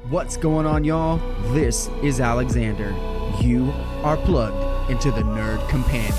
What's going on, y'all? This is Alexander. You are plugged into the Nerd Companion.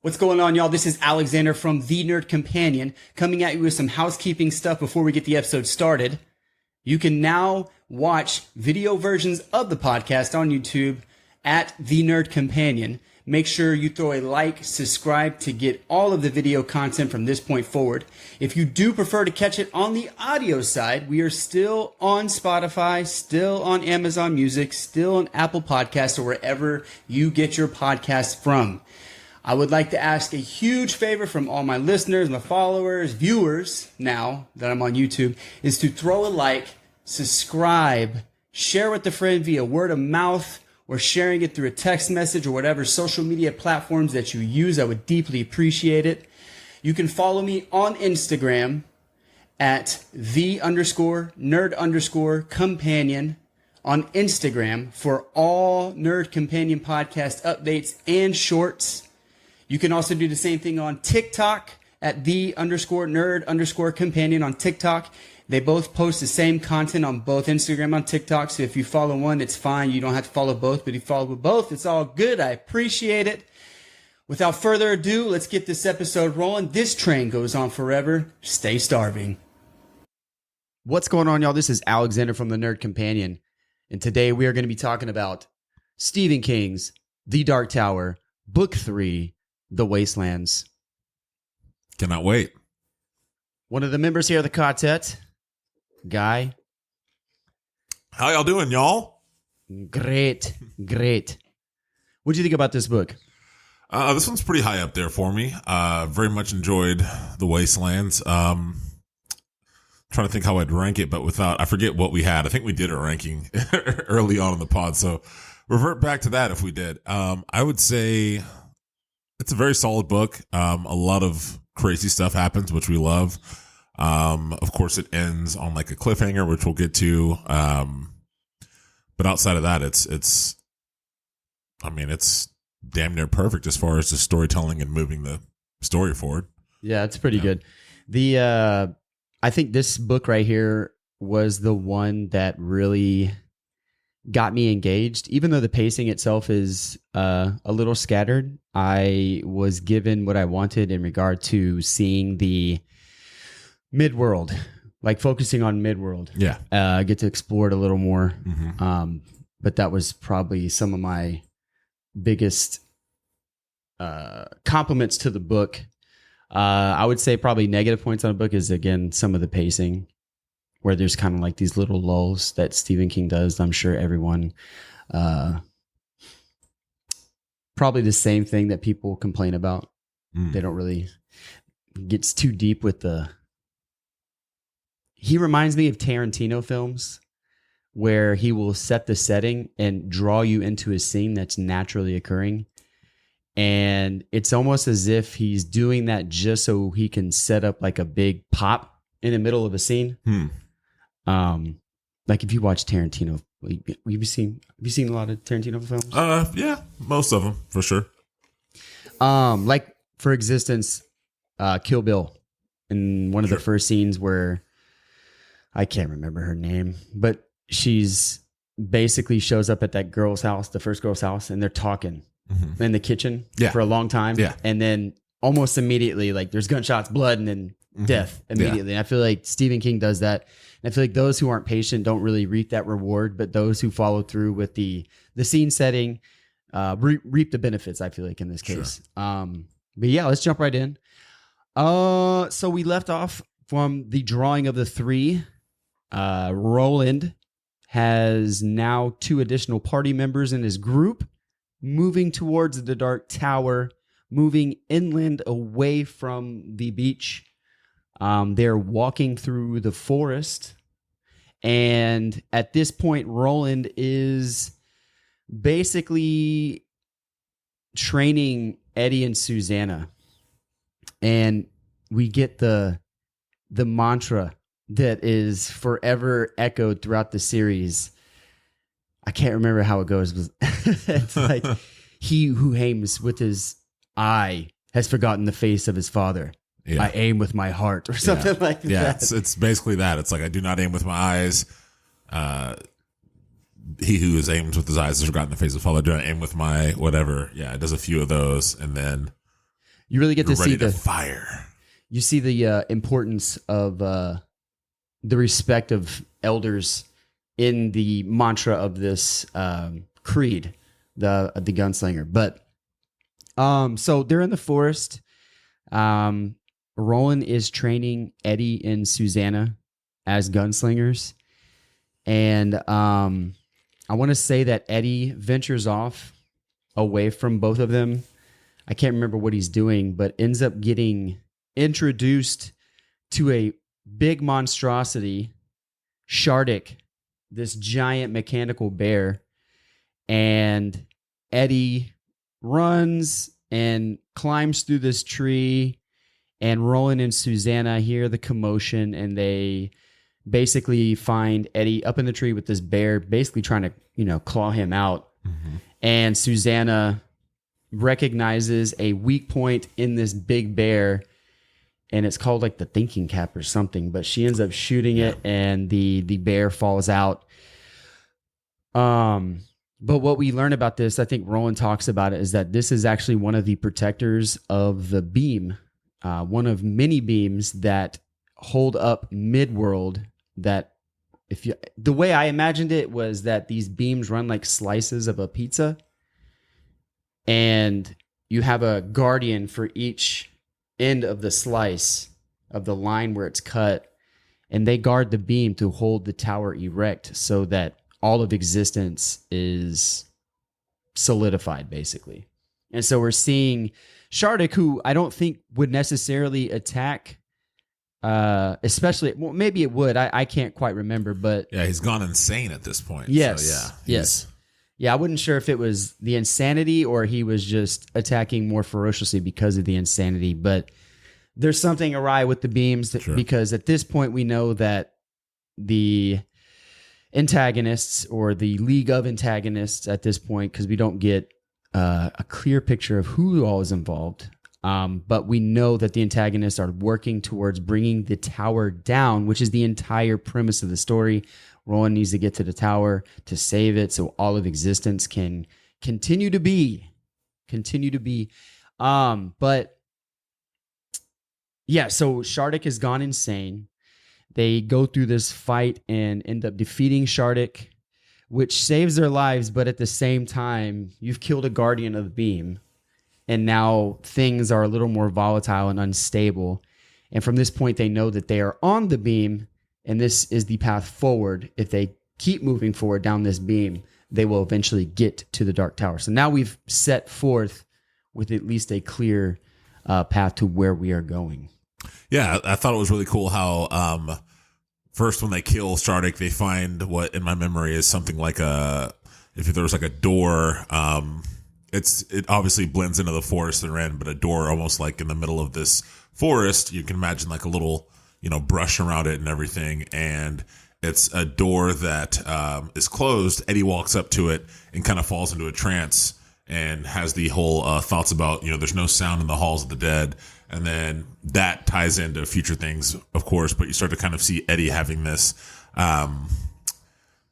What's going on, y'all? This is Alexander from The Nerd Companion, coming at you with some housekeeping stuff before we get the episode started. You can now watch video versions of the podcast on YouTube at The Nerd Companion. Make sure you throw a like, subscribe to get all of the video content from this point forward. If you do prefer to catch it on the audio side, we are still on Spotify, still on Amazon Music, still on Apple Podcasts, or wherever you get your podcasts from. I would like to ask a huge favor from all my listeners, my followers, viewers, now that I'm on YouTube, is to throw a like, subscribe, share with a friend via word of mouth, or sharing it through a text message or whatever social media platforms that you use. I would deeply appreciate it. You can follow me on Instagram at _nerd_companion on Instagram for all Nerd Companion podcast updates and shorts. You can also do the same thing on TikTok at _nerd_companion on TikTok. They both post the same content on both Instagram and TikTok. So if you follow one, it's fine. You don't have to follow both, but if you follow both, it's all good. I appreciate it. Without further ado, let's get this episode rolling. This train goes on forever. Stay starving. What's going on, y'all? This is Alexander from the Nerd Companion. And today we are going to be talking about Stephen King's The Dark Tower, Book 3, The Wastelands. Cannot wait. One of the members here of the Ka-Tet, Guy. How y'all doing, y'all? Great. What'd you think about this book? This one's pretty high up there for me. Very much enjoyed The Wastelands. Trying to think how I'd rank it, but I forget what we had. I think we did a ranking early on in the pod, so revert back to that if we did. I would say it's a very solid book. A lot of crazy stuff happens, which we love. Of course, it ends on like a cliffhanger, which we'll get to. But outside of that, it's damn near perfect as far as the storytelling and moving the story forward. Yeah, it's pretty good. I think this book right here was the one that really got me engaged. Even though the pacing itself is a little scattered, I was given what I wanted in regard to seeing the midworld, like focusing on midworld. Yeah. I get to explore it a little more. Mm-hmm. But that was probably some of my biggest compliments to the book. I would say probably negative points on the book is, again, some of the pacing, where there's kind of like these little lulls that Stephen King does. I'm sure everyone, probably the same thing that people complain about. They don't really gets too deep with he reminds me of Tarantino films where he will set the setting and draw you into a scene that's naturally occurring. And it's almost as if he's doing that just so he can set up like a big pop in the middle of a scene. Like if you watch Tarantino, have you seen a lot of Tarantino films? Yeah, most of them for sure. Like for instance, Kill Bill, in one of the first scenes where I can't remember her name, but she's basically shows up at that girl's house, the first girl's house, and they're talking in the kitchen for a long time. Yeah. And then almost immediately, like there's gunshots, blood, and then death immediately. Yeah. And I feel like Stephen King does that. And I feel like those who aren't patient don't really reap that reward, but those who follow through with the scene setting reap the benefits, I feel like, in this case. Sure. But yeah, let's jump right in. So we left off from the drawing of the three. Roland has now 2 additional party members in his group, moving towards the Dark Tower, moving inland away from the beach. They're walking through the forest, and at this point, Roland is basically training Eddie and Susanna, and we get the mantra that is forever echoed throughout the series. I can't remember how it goes. It's like, he who aims with his eye has forgotten the face of his father. Yeah. I aim with my heart, or something like that. Yeah, it's basically that. It's like, I do not aim with my eyes. He who is aimed with his eyes has forgotten the face of his father. I do not aim with my whatever. Yeah, it does a few of those, and then you really get to see the fire. You see the importance of the respect of elders in the mantra of this creed, the gunslinger. But so they're in the forest. Roland is training Eddie and Susanna as gunslingers, and I want to say that Eddie ventures off away from both of them. I can't remember what he's doing, but ends up getting introduced to a big monstrosity, Shardik, this giant mechanical bear, and Eddie runs and climbs through this tree, and Roland and Susanna hear the commotion, and they basically find Eddie up in the tree with this bear, basically trying to, claw him out. Mm-hmm. And Susanna recognizes a weak point in this big bear, and it's called like the thinking cap or something, but she ends up shooting it, and the bear falls out. But what we learn about this, I think Roland talks about it, is that this is actually one of the protectors of the beam, one of many beams that hold up Midworld. That the way I imagined it was that these beams run like slices of a pizza, and you have a guardian for each end of the slice of the line where it's cut, and they guard the beam to hold the tower erect so that all of existence is solidified, basically. And so we're seeing Shardik, who I don't think would necessarily attack, especially, well, maybe it would. I can't quite remember, but yeah, he's gone insane at this point. Yes, so yes. Yeah, I wasn't sure if it was the insanity or he was just attacking more ferociously because of the insanity, but there's something awry with the beams because at this point we know that the antagonists, or the League of Antagonists at this point, because we don't get a clear picture of who all is involved, but we know that the antagonists are working towards bringing the tower down, which is the entire premise of the story. Roland needs to get to the tower to save it so all of existence can continue to be. But yeah, so Shardik has gone insane. They go through this fight and end up defeating Shardik, which saves their lives, but at the same time, you've killed a guardian of the beam, and now things are a little more volatile and unstable. And from this point, they know that they are on the beam, and this is the path forward. If they keep moving forward down this beam, they will eventually get to the Dark Tower. So now we've set forth with at least a clear path to where we are going. Yeah, I thought it was really cool how first when they kill Shardik, they find what in my memory is something like if there was like a door, it obviously blends into the forest they're in, but a door almost like in the middle of this forest, you can imagine like a little, brush around it and everything. And it's a door that is closed. Eddie walks up to it and kind of falls into a trance and has the whole thoughts about, there's no sound in the halls of the dead. And then that ties into future things, of course, but you start to kind of see Eddie having this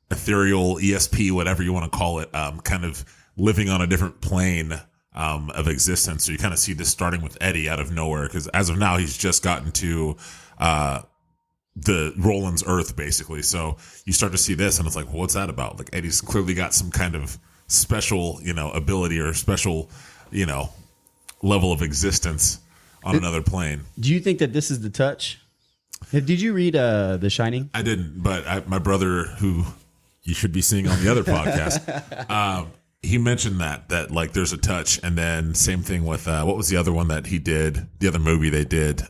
ethereal ESP, whatever you want to call it, kind of living on a different plane of existence. So you kind of see this starting with Eddie out of nowhere, because as of now, he's just gotten to the Roland's Earth, basically. So you start to see this, and it's like, well, what's that about? Like, Eddie's clearly got some kind of special, ability or special, level of existence on another plane. Do you think that this is the touch? Did you read The Shining? I didn't, but my brother, who you should be seeing on the other podcast, he mentioned that like there's a touch, and then same thing with what was the other one that he did? The other movie they did.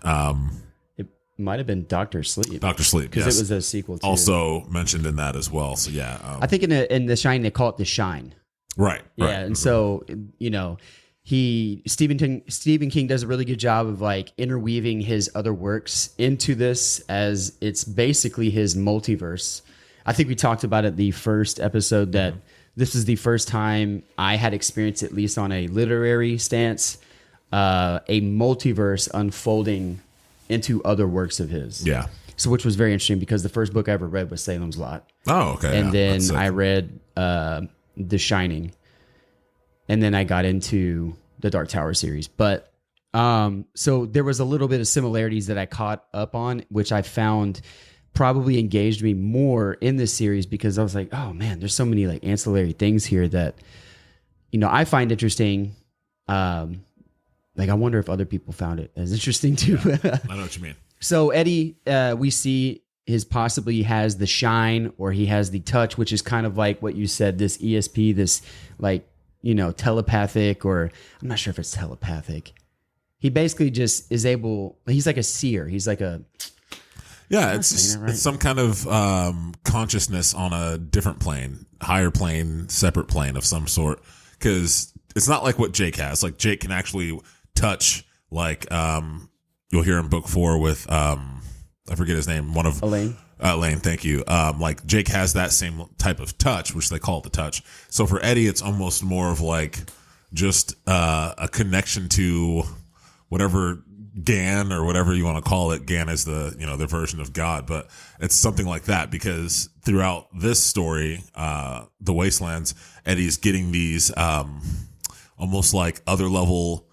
It might have been Doctor Sleep. Dr. Sleep, because yes. it was a sequel to Also mentioned in that as well. So yeah, I think in the Shine they call it The Shine. right. Yeah, and so Stephen King does a really good job of like interweaving his other works into this, as it's basically his multiverse. I think we talked about it the first episode that this is the first time I had experienced, at least on a literary stance, a multiverse unfolding into other works of his. Yeah. So which was very interesting because the first book I ever read was Salem's Lot. Oh, okay. And yeah, then that's sick. I read The Shining. And then I got into the Dark Tower series. But so there was a little bit of similarities that I caught up on, which I found probably engaged me more in this series because I was like, oh man, there's so many like ancillary things here that, I find interesting. Like I wonder if other people found it as interesting too. I know what you mean. So Eddie, we see possibly has the shine, or he has the touch, which is kind of like what you said, this ESP, this like, telepathic, or I'm not sure if it's telepathic. He basically just is able, he's like a seer. He's like it's some kind of consciousness on a different plane, higher plane, separate plane of some sort. Because it's not like what Jake has. Like Jake can actually touch, like you'll hear in book 4 with I forget his name, one of Elaine. Elaine, thank you. Like Jake has that same type of touch, which they call it the touch. So for Eddie, it's almost more of like just a connection to whatever Gan or whatever you want to call it. Gan is the their version of God, but it's something like that because throughout this story, the Wastelands, Eddie's getting these almost like other level,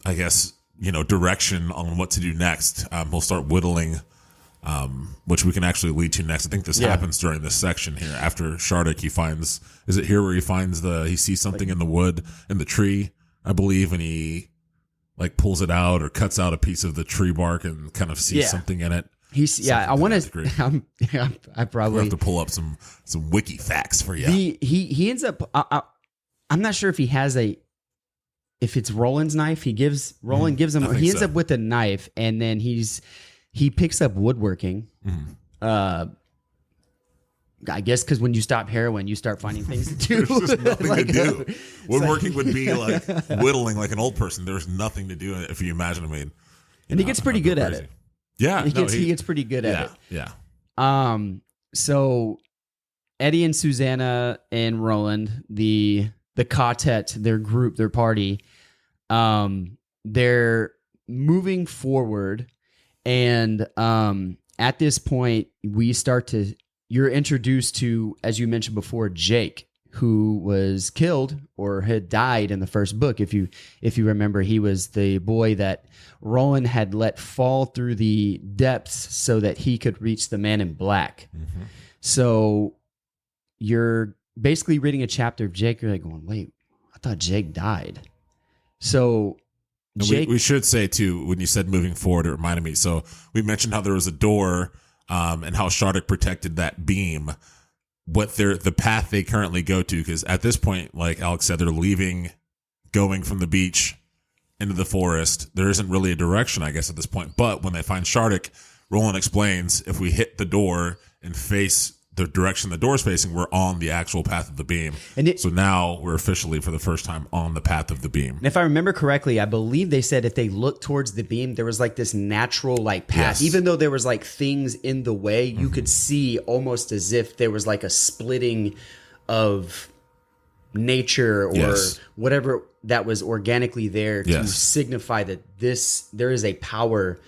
I guess, direction on what to do next. He'll start whittling, which we can actually lead to next. I think this happens during this section here. After Shardik, he finds, is it here where he sees something in the wood, in the tree, I believe, and he like pulls it out or cuts out a piece of the tree bark and kind of sees something in it. I want to. I probably have to pull up some wiki facts for you. He ends up. I'm not sure if he has if it's Roland's knife. Roland gives him. He ends up with a knife, and then he picks up woodworking. I guess because when you stop heroin, you start finding things to do. There's just nothing to do. Woodworking would be like whittling like an old person. There's nothing to do if you imagine. I mean, and he gets pretty good at it. Yeah, he gets pretty good at it. Yeah. So Eddie and Susanna and Roland, the Ka-Tet, their group, their party, they're moving forward, and at this point, you're introduced to, as you mentioned before, Jake, who was killed or had died in the first book. If you remember, he was the boy that Roland had let fall through the depths so that he could reach the Man in Black. Mm-hmm. So you're basically reading a chapter of Jake. You're like going, wait, I thought Jake died. So Jake, we should say too, when you said moving forward, it reminded me. So we mentioned how there was a door, and how Shardik protected that beam. What the path they currently go to, because at this point, like Alex said, they're going from the beach into the forest. There isn't really a direction, I guess, at this point. But when they find Shardik, Roland explains, if we hit the door and face the direction the door's facing, we're on the actual path of the beam. So now we're officially, for the first time, on the path of the beam. And if I remember correctly, I believe they said if they looked towards the beam, there was like this natural like path. Yes. Even though there was like things in the way, you could see almost as if there was like a splitting of nature or whatever that was organically there to signify that there is a power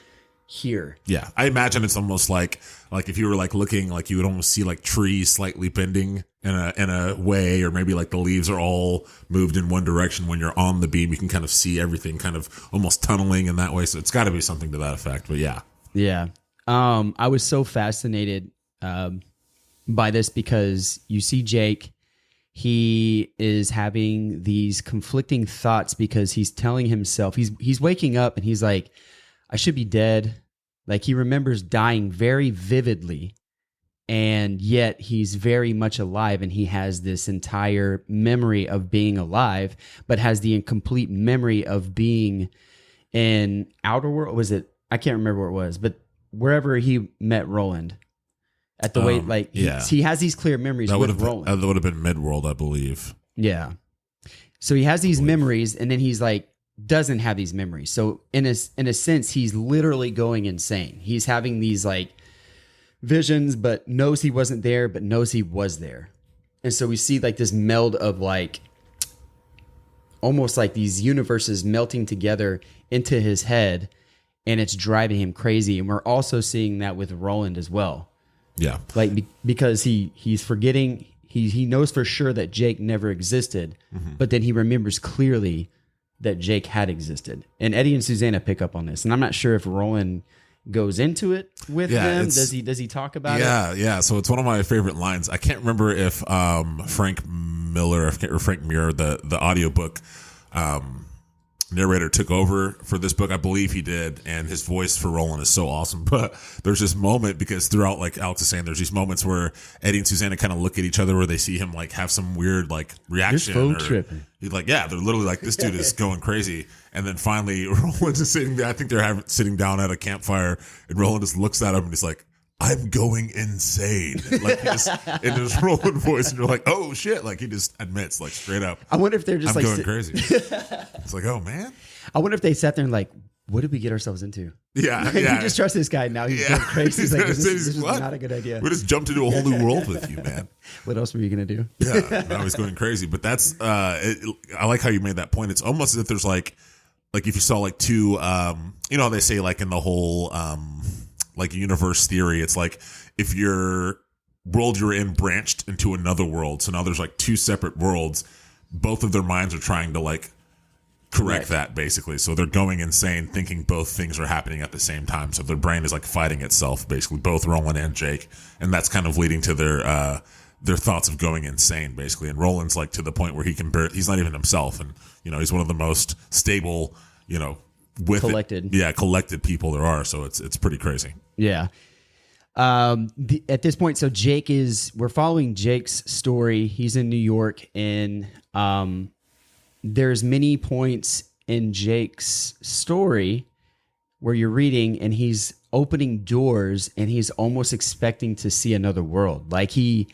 here. Yeah, I imagine it's almost like if you were like looking, like you would almost see like trees slightly bending in a way, or maybe like the leaves are all moved in one direction. When you're on the beam, you can kind of see everything kind of almost tunneling in that way. So it's got to be something to that effect. But yeah. I was so fascinated by this because you see Jake. He is having these conflicting thoughts because he's telling himself he's waking up and he's like, I should be dead. Like he remembers dying very vividly, and yet he's very much alive, and he has this entire memory of being alive, but has the incomplete memory of being in outer world. Was it I can't remember where it was, but wherever he met Roland at the way, like he has these clear memories with Roland. That would have been Midworld, I believe. Yeah. So he has these memories, and then he's like, doesn't have these memories. So in a sense, he's literally going insane. He's having these like visions, but knows he wasn't there, but knows he was there. And so we see like this meld of like almost like these universes melting together into his head, and it's driving him crazy. And we're also seeing that with Roland as well. Yeah. Like because he's forgetting, he knows for sure that Jake never existed, but then he remembers clearly that Jake had existed. And Eddie and Susanna pick up on this. And I'm not sure if Roland goes into it with them. Does he talk about it? Yeah. So it's one of my favorite lines. I can't remember if Frank Miller or Frank Muir, the audiobook narrator, took over for this book. I believe he did, and his voice for Roland is so awesome. But there's this moment, because throughout, like Alex is saying, there's these moments where Eddie and Susanna kind of look at each other, where they see him like have some weird like reaction. You're tripping. He's like, yeah, they're literally like, this dude is going crazy. And then finally, Roland is sitting there. I think they're sitting down at a campfire, and Roland just looks at him and he's like, I'm going insane. Like, he just, in his Roland voice, and you're like, oh shit. Like, he just admits, like, straight up, I wonder if they're just I'm like going crazy. It's like, oh man. I wonder if they sat there and like, what did we get ourselves into? Yeah. Like, yeah. You just trust this guy. Now he's going crazy. He's like, this is not a good idea. We just jumped into a whole new world with you, man. What else were you going to do? Yeah. Now he's going crazy. But that's, I like how you made that point. It's almost as if there's like if you saw like two, you know, they say like in the whole, like universe theory, it's like if your world you're in branched into another world. So now there's like two separate worlds. Both of their minds are trying to like correct that, basically. So they're going insane, thinking both things are happening at the same time. So their brain is like fighting itself, basically, both Roland and Jake. And that's kind of leading to their thoughts of going insane, basically. And Roland's like to the point where he's not even himself. And, you know, he's one of the most stable, you know, collected people there are. So it's pretty crazy. Yeah. At this point, so we're following Jake's story. He's in New York, and there's many points in Jake's story where you're reading and he's opening doors and he's almost expecting to see another world. Like he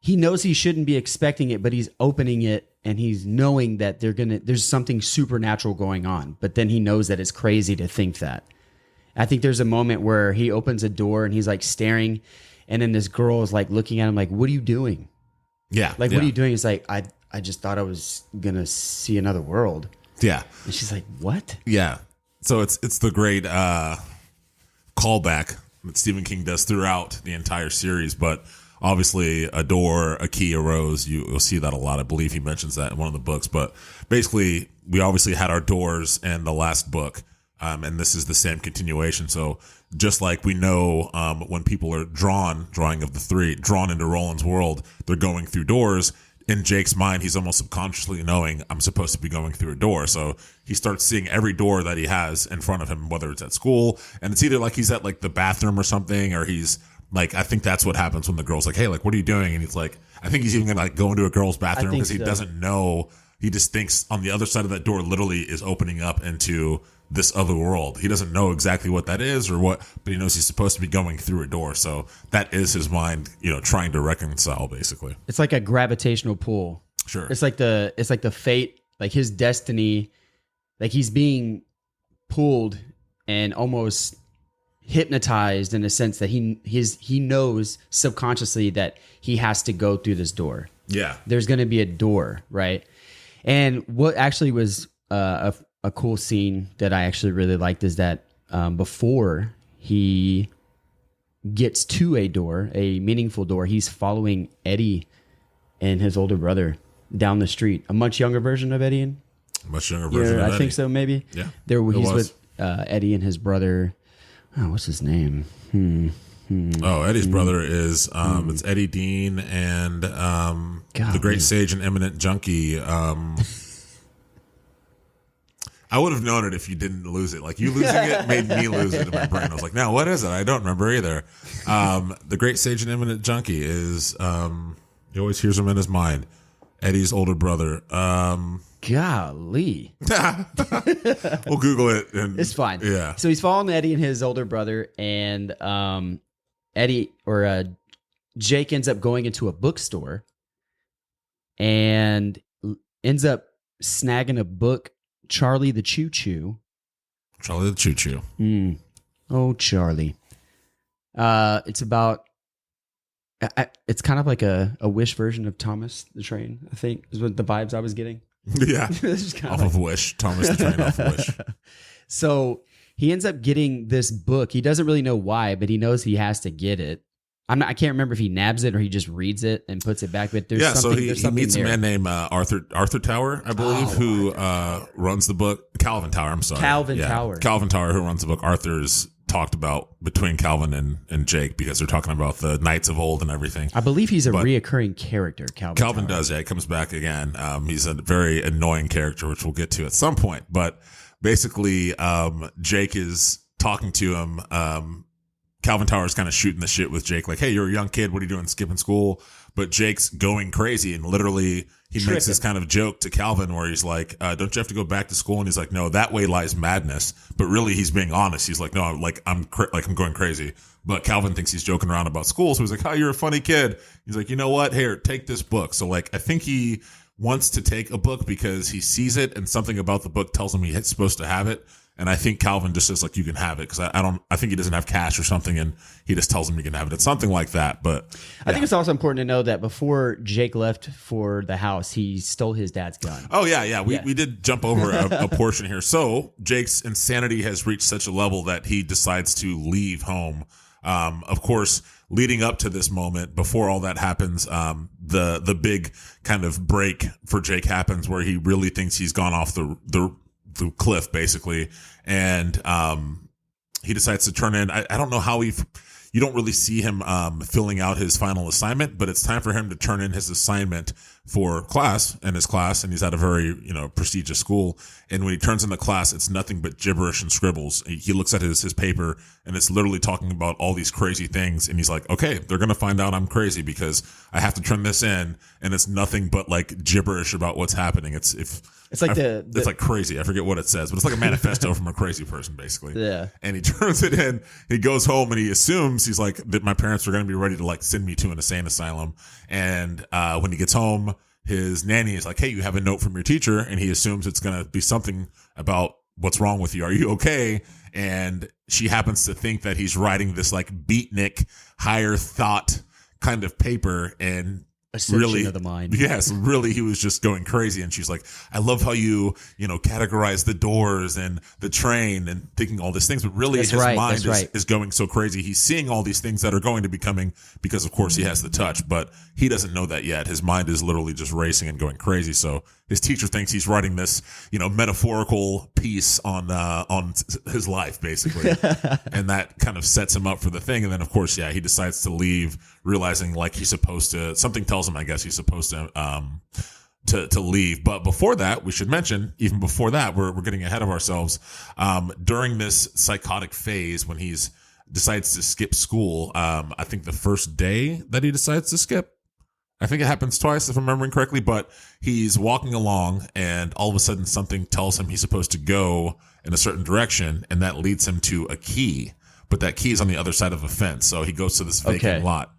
knows he shouldn't be expecting it, but he's opening it and he's knowing that there's something supernatural going on. But then he knows that it's crazy to think that. I think there's a moment where he opens a door and he's like staring, and then this girl is like looking at him like, what are you doing? Yeah. Like, what are you doing? It's like, I just thought I was going to see another world. Yeah. And she's like, what? Yeah. So it's the great callback that Stephen King does throughout the entire series. But obviously a key arose. You'll see that a lot. I believe he mentions that in one of the books. But basically, we obviously had our doors in the last book. And this is the same continuation. So just like we know when people are drawn into Roland's world, they're going through doors. In Jake's mind, he's almost subconsciously knowing I'm supposed to be going through a door. So he starts seeing every door that he has in front of him, whether it's at school. And it's either like he's at like the bathroom or something, or he's like, I think that's what happens when the girl's like, hey, like, what are you doing? And he's like, I think he's even going to like go into a girl's bathroom because he doesn't know. He just thinks on the other side of that door literally is opening up into this other world. He doesn't know exactly what that is or what, but he knows he's supposed to be going through a door. So that is his mind, you know, trying to reconcile, basically. It's like a gravitational pull. Sure. It's like the fate, like his destiny, like he's being pulled and almost hypnotized in a sense that he knows subconsciously that he has to go through this door. Yeah. There's going to be a door, right? And what actually was a cool scene that I actually really liked is that before he gets to a door, a meaningful door, he's following Eddie and his older brother down the street. A much younger version of Eddie. Much younger version of Eddie. I think so, maybe. Yeah. He's with Eddie and his brother. Oh, what's his name? Eddie's brother is it's Eddie Dean and the great sage and eminent junkie. I would have known it if you didn't lose it. Like, you losing it made me lose it in my brain. I was like, now what is it? I don't remember either. The great sage and eminent junkie is he always hears him in his mind. Eddie's older brother. Golly. We'll Google it. And, It's fine. Yeah. So he's following Eddie and his older brother, and Jake ends up going into a bookstore and ends up snagging a book, Charlie the Choo Choo. Charlie the Choo Choo. Oh, Charlie. It's about... it's kind of like a Wish version of Thomas the Train, I think, is what the vibes I was getting. Yeah. Off of Wish. Thomas the Train off of Wish. So he ends up getting this book. He doesn't really know why, but he knows he has to get it. I can't remember if he nabs it or he just reads it and puts it back. But there's something. So he meets a man named Arthur Tower, I believe, who runs the book. Calvin Tower. I'm sorry. Calvin Tower, who runs the book. Arthur's talked about between Calvin and Jake because they're talking about the knights of old and everything. I believe he's a reoccurring character. Calvin does. Yeah, he comes back again. He's a very annoying character, which we'll get to at some point. But basically, Jake is talking to him. Calvin Tower's kind of shooting the shit with Jake, like, hey, you're a young kid. What are you doing skipping school? But Jake's going crazy, and literally he makes this kind of joke to Calvin where he's like, don't you have to go back to school? And he's like, no, that way lies madness. But really he's being honest. He's like, no, I'm going crazy. But Calvin thinks he's joking around about school. So he's like, oh, you're a funny kid. He's like, you know what? Here, take this book. So I think he wants to take a book because he sees it and something about the book tells him he's supposed to have it. And I think Calvin just says, you can have it. Cause I think he doesn't have cash or something. And he just tells him you can have it. It's something like that. But yeah. I think it's also important to know that before Jake left for the house, he stole his dad's gun. Oh yeah. We did jump over a portion here. So Jake's insanity has reached such a level that he decides to leave home. Of course, leading up to this moment, before all that happens, the big kind of break for Jake happens where he really thinks he's gone off the cliff basically. And, he decides to turn in. I don't know how you don't really see him, filling out his final assignment, but it's time for him to turn in his assignment for his class. And he's at a very, prestigious school. And when he turns in the class, it's nothing but gibberish and scribbles. He looks at his paper and it's literally talking about all these crazy things. And he's like, okay, they're going to find out I'm crazy because I have to turn this in. And it's nothing but gibberish about what's happening. It's like crazy. I forget what it says, but it's like a manifesto from a crazy person, basically. Yeah. And he turns it in. He goes home and he assumes he's like that my parents are going to be ready to send me to an insane asylum. And when he gets home, his nanny is like, hey, you have a note from your teacher. And he assumes it's going to be something about what's wrong with you. Are you okay? And she happens to think that he's writing this beatnik, higher thought kind of paper. And Ascension of the mind. Yes, really, he was just going crazy. And she's like, I love how you categorize the doors and the train and thinking all these things. But really, his mind is going so crazy. He's seeing all these things that are going to be coming because, of course, he has the touch. But he doesn't know that yet. His mind is literally just racing and going crazy. So his teacher thinks he's writing this, metaphorical piece on his life, basically. And that kind of sets him up for the thing. And then, of course, he decides to leave, realizing he's supposed to, something tells him, I guess he's supposed to leave. But before that, we should mention, even before that, we're getting ahead of ourselves. During this psychotic phase, when he's decides to skip school, I think the first day that he decides to skip, I think it happens twice, if I'm remembering correctly, but he's walking along and all of a sudden something tells him he's supposed to go in a certain direction, and that leads him to a key. But that key is on the other side of a fence. So he goes to this vacant lot.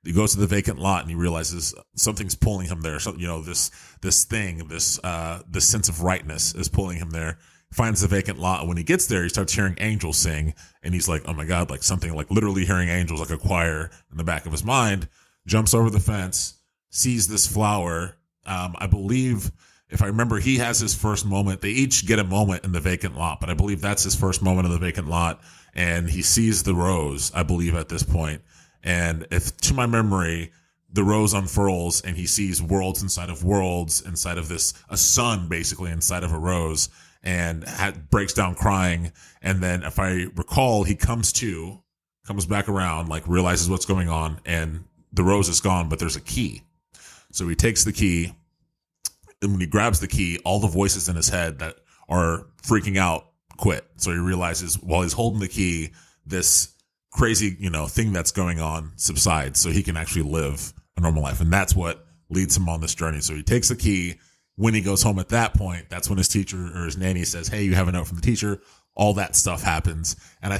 He goes to the vacant lot and he realizes something's pulling him there. So, this sense of rightness is pulling him there. He finds the vacant lot. And when he gets there, he starts hearing angels sing. And he's like, oh my God, something literally hearing angels, like a choir in the back of his mind. Jumps over the fence, sees this flower. I believe, if I remember, he has his first moment. They each get a moment in the vacant lot, but I believe that's his first moment in the vacant lot. And he sees the rose, I believe, at this point. And if, to my memory, the rose unfurls and he sees worlds inside of this, a sun basically inside of a rose, and breaks down crying. And then, if I recall, he comes back around, realizes what's going on, and the rose is gone, but there's a key. So he takes the key, and when he grabs the key, all the voices in his head that are freaking out quit. So he realizes while he's holding the key, this crazy, thing that's going on subsides, so he can actually live a normal life. And that's what leads him on this journey. So he takes the key, when he goes home at that point, that's when his teacher or his nanny says, hey, you have a note from the teacher. All that stuff happens. And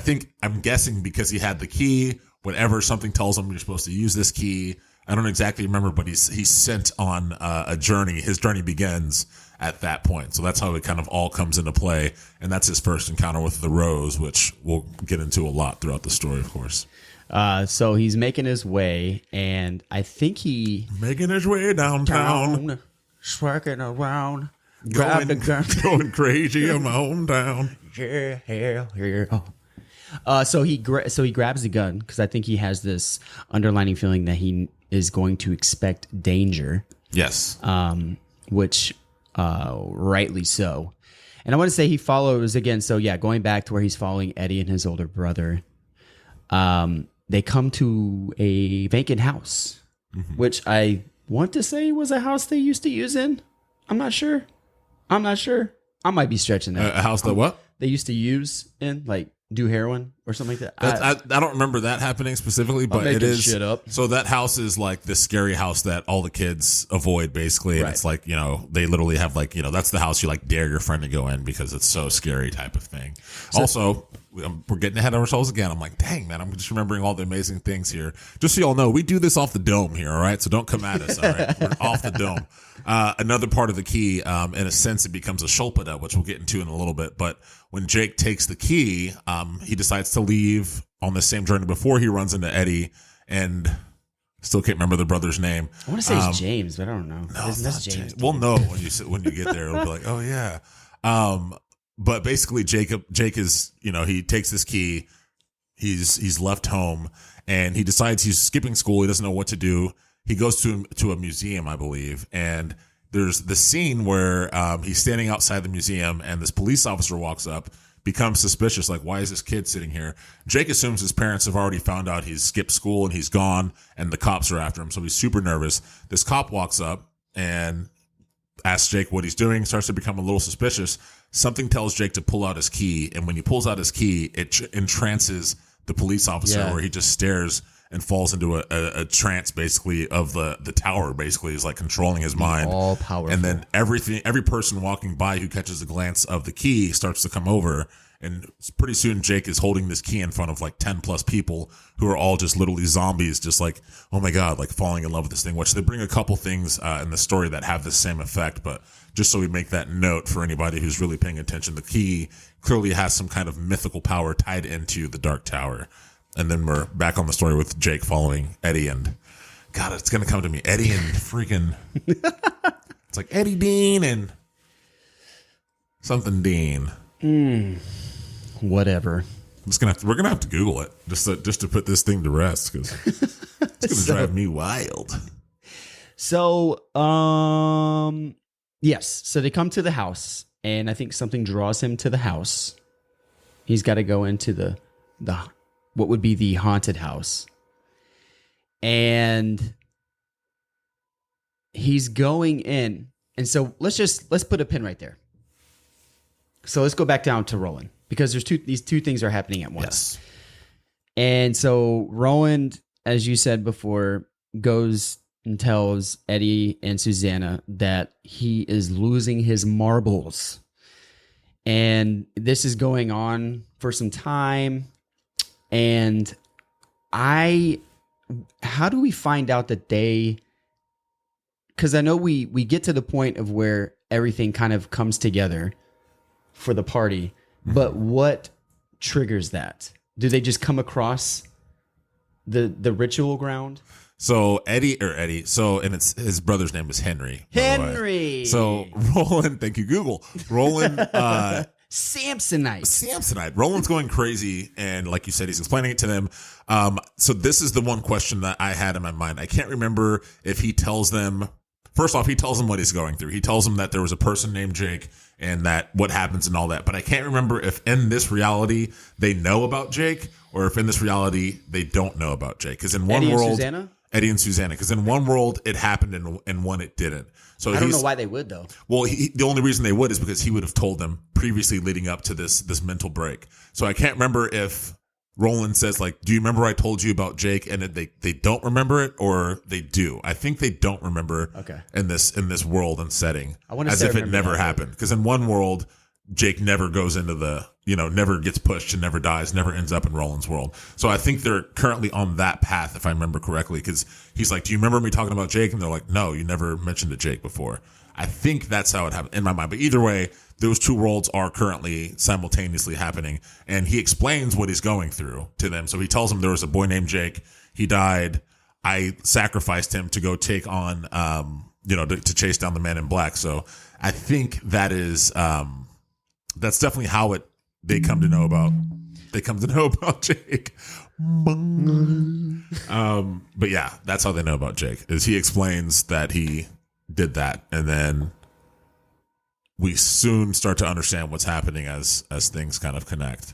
I'm guessing because he had the key, whenever something tells him you're supposed to use this key, I don't exactly remember, but he's sent on a journey. His journey begins at that point. So that's how it kind of all comes into play. And that's his first encounter with the Rose, which we'll get into a lot throughout the story, of course. So he's making his way, and I think making his way downtown. Smirking around. Grab the gun. Going crazy in my hometown. So he grabs the gun because I think he has this underlining feeling that he is going to expect danger. Yes. Which rightly so. And I want to say he follows again. So yeah, going back to where he's following Eddie and his older brother. They come to a vacant house, which I want to say was a house they used to use in. I'm not sure. I might be stretching that. A house that what? They used to use in, like, do heroin or something like that. I don't remember that happening specifically, but it is. Shit up. So that house is like this scary house that all the kids avoid, basically. And it's like, they literally have like, that's the house you like dare your friend to go in because it's so scary type of thing. So, also, we're getting ahead of ourselves again. I'm like, dang, man, I'm just remembering all the amazing things here. Just so y'all know, we do this off the dome here, all right? So don't come at us, all right? We're off the dome. Another part of the key, in a sense, it becomes a shulpada, which we'll get into in a little bit. But when Jake takes the key, he decides to leave on the same journey before he runs into Eddie, and still can't remember the brother's name. I want to say it's James, but I don't know. No, that's James. We'll know when you get there. It'll be like, oh yeah. But basically, Jake is, he takes this key. He's left home, and he decides he's skipping school. He doesn't know what to do. He goes to a museum, I believe, and there's the scene where he's standing outside the museum, and this police officer walks up, becomes suspicious, like, why is this kid sitting here? Jake assumes his parents have already found out he's skipped school and he's gone, and the cops are after him, so he's super nervous. This cop walks up and asks Jake what he's doing, starts to become a little suspicious. Something tells Jake to pull out his key, and when he pulls out his key, it entrances the police officer, where he just stares and falls into a trance, basically, of the tower, basically, is like controlling his mind. All powerful. And then every person walking by who catches a glance of the key starts to come over. And pretty soon Jake is holding this key in front of like 10 plus people who are all just literally zombies, just like, oh my God, like falling in love with this thing, which they bring a couple things in the story that have the same effect. But just so we make that note for anybody who's really paying attention, the key clearly has some kind of mythical power tied into the Dark Tower. And then we're back on the story with Jake following Eddie, and God, it's going to come to me. Eddie and freaking, it's like Eddie Dean and something Dean. Whatever. We're gonna have to Google it just to put this thing to rest, because it's gonna drive me wild. So, yes. So they come to the house, and I think something draws him to the house. He's got to go into the what would be the haunted house. And he's going in. And so let's put a pin right there. So let's go back down to Roland, because these two things are happening at once. Yes. And so Roland, as you said before, goes and tells Eddie and Susanna that he is losing his marbles. And this is going on for some time. And how do we find out that because I know we get to the point of where everything kind of comes together for the party, but what triggers that? Do they just come across the ritual ground? So Eddie, and his brother's name is Henry. Henry. So Roland, thank you, Google. Roland, Samsonite. Roland's going crazy, and like you said, he's explaining it to them. So this is the one question that I had in my mind. I can't remember if he tells them. First off, he tells them what he's going through. He tells them that there was a person named Jake and that what happens and all that. But I can't remember if in this reality they know about Jake, or if in this reality they don't know about Jake. Because in one world, Eddie and Susanna. Because in one world it happened, and in one it didn't. So I don't know why they would, though. Well, the only reason they would is because he would have told them previously, leading up to this mental break. So I can't remember if Roland says, like, do you remember I told you about Jake? And they don't remember it, or they do. I think they don't remember in this world and setting, as if it never happened. Because in one world, Jake never goes into never gets pushed and never dies, never ends up in Roland's world. So I think they're currently on that path, if I remember correctly, because he's like, do you remember me talking about Jake? And they're like, no, you never mentioned to Jake before. I think that's how it happened in my mind. But either way, those two worlds are currently simultaneously happening. And he explains what he's going through to them. So he tells them there was a boy named Jake. He died. I sacrificed him to go take on, to chase down the man in black. So I think that is, that's definitely how they come to know about Jake. But yeah, that's how they know about Jake, is he explains that he did that, and then we soon start to understand what's happening as things kind of connect.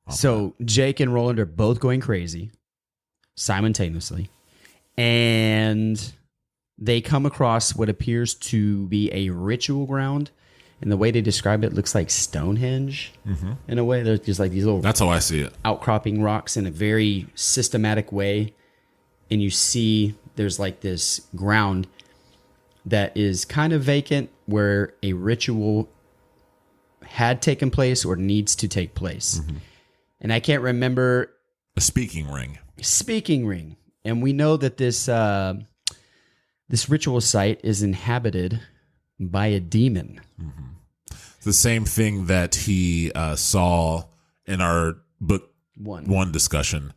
So Jake and Roland are both going crazy simultaneously, and they come across what appears to be a ritual ground. And the way they describe it looks like Stonehenge in a way. There's just like these little, that's how I see it, outcropping rocks in a very systematic way. And you see there's like this ground that is kind of vacant where a ritual had taken place or needs to take place. And I can't remember. A speaking ring. And we know that this ritual site is inhabited by a demon. The same thing that he saw in our book one discussion.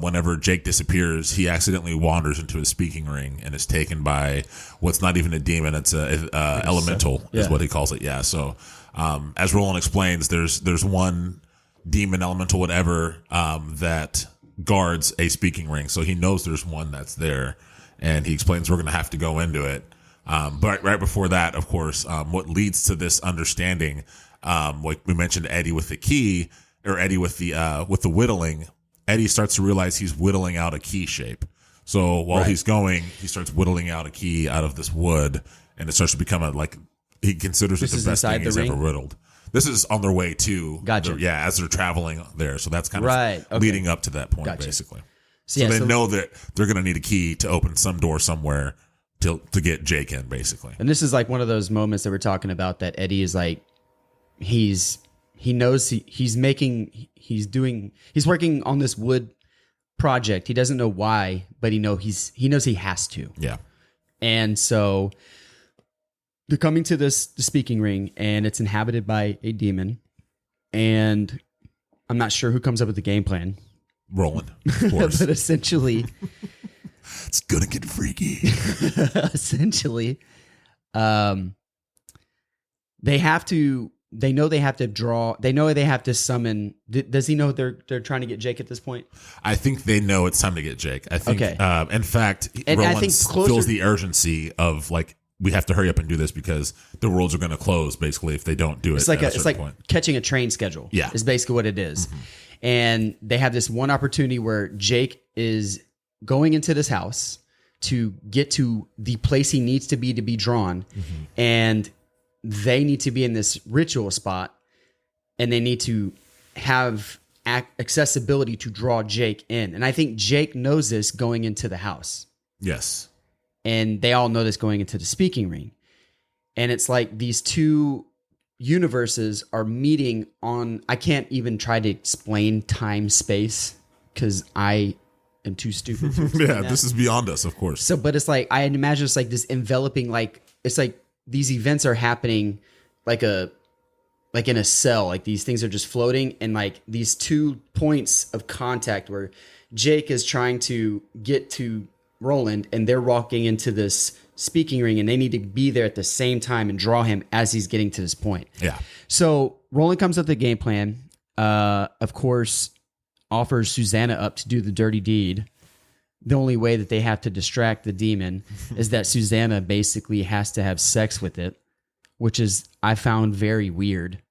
Whenever Jake disappears, he accidentally wanders into a speaking ring and is taken by what's not even a demon. It's a elemental is what he calls it. Yeah. So as Roland explains, there's one demon, elemental, whatever, that guards a speaking ring. So he knows there's one that's there, and he explains we're going to have to go into it. But right before that, of course, what leads to this understanding, like we mentioned, Eddie with the key, or Eddie with the whittling. Eddie starts to realize he's whittling out a key shape. So while he's going, he starts whittling out a key out of this wood, and it starts to become he considers it the best thing he's ever whittled. This is on their way to, as they're traveling there. So that's kind of leading up to that point, basically. So they know that they're going to need a key to open some door somewhere to get Jake in, basically. And this is like one of those moments that we're talking about that Eddie is like, he knows he's working on this wood project. He doesn't know why, but he knows he has to. Yeah. And so they're coming to the speaking ring, and it's inhabited by a demon. And I'm not sure who comes up with the game plan. Roland, of course. But essentially, it's gonna get freaky. Essentially, they know they have to summon. Does he know they're trying to get Jake at this point? I think they know it's time to get Jake. I think, in fact, and Roland I think feels the urgency of like, we have to hurry up and do this because the worlds are going to close basically if they don't do it. It's like catching a train schedule. Yeah, is basically what it is. And they have this one opportunity where Jake is going into this house to get to the place he needs to be drawn, and they need to be in this ritual spot, and they need to have accessibility to draw Jake in. And I think Jake knows this going into the house. Yes. And they all know this going into the speaking ring. And it's like these two universes are meeting on, I can't even try to explain time space because I am too stupid to explain that. This is beyond us, of course. So, but it's like, I imagine it's like this enveloping, like, it's like these events are happening like in a cell, like these things are just floating, and like these 2 points of contact where Jake is trying to get to Roland, and they're walking into this speaking ring, and they need to be there at the same time and draw him as he's getting to this point. Yeah. So Roland comes up with the game plan. Of course, offers Susanna up to do the dirty deed. The only way that they have to distract the demon is that Susanna basically has to have sex with it, which is, I found very weird.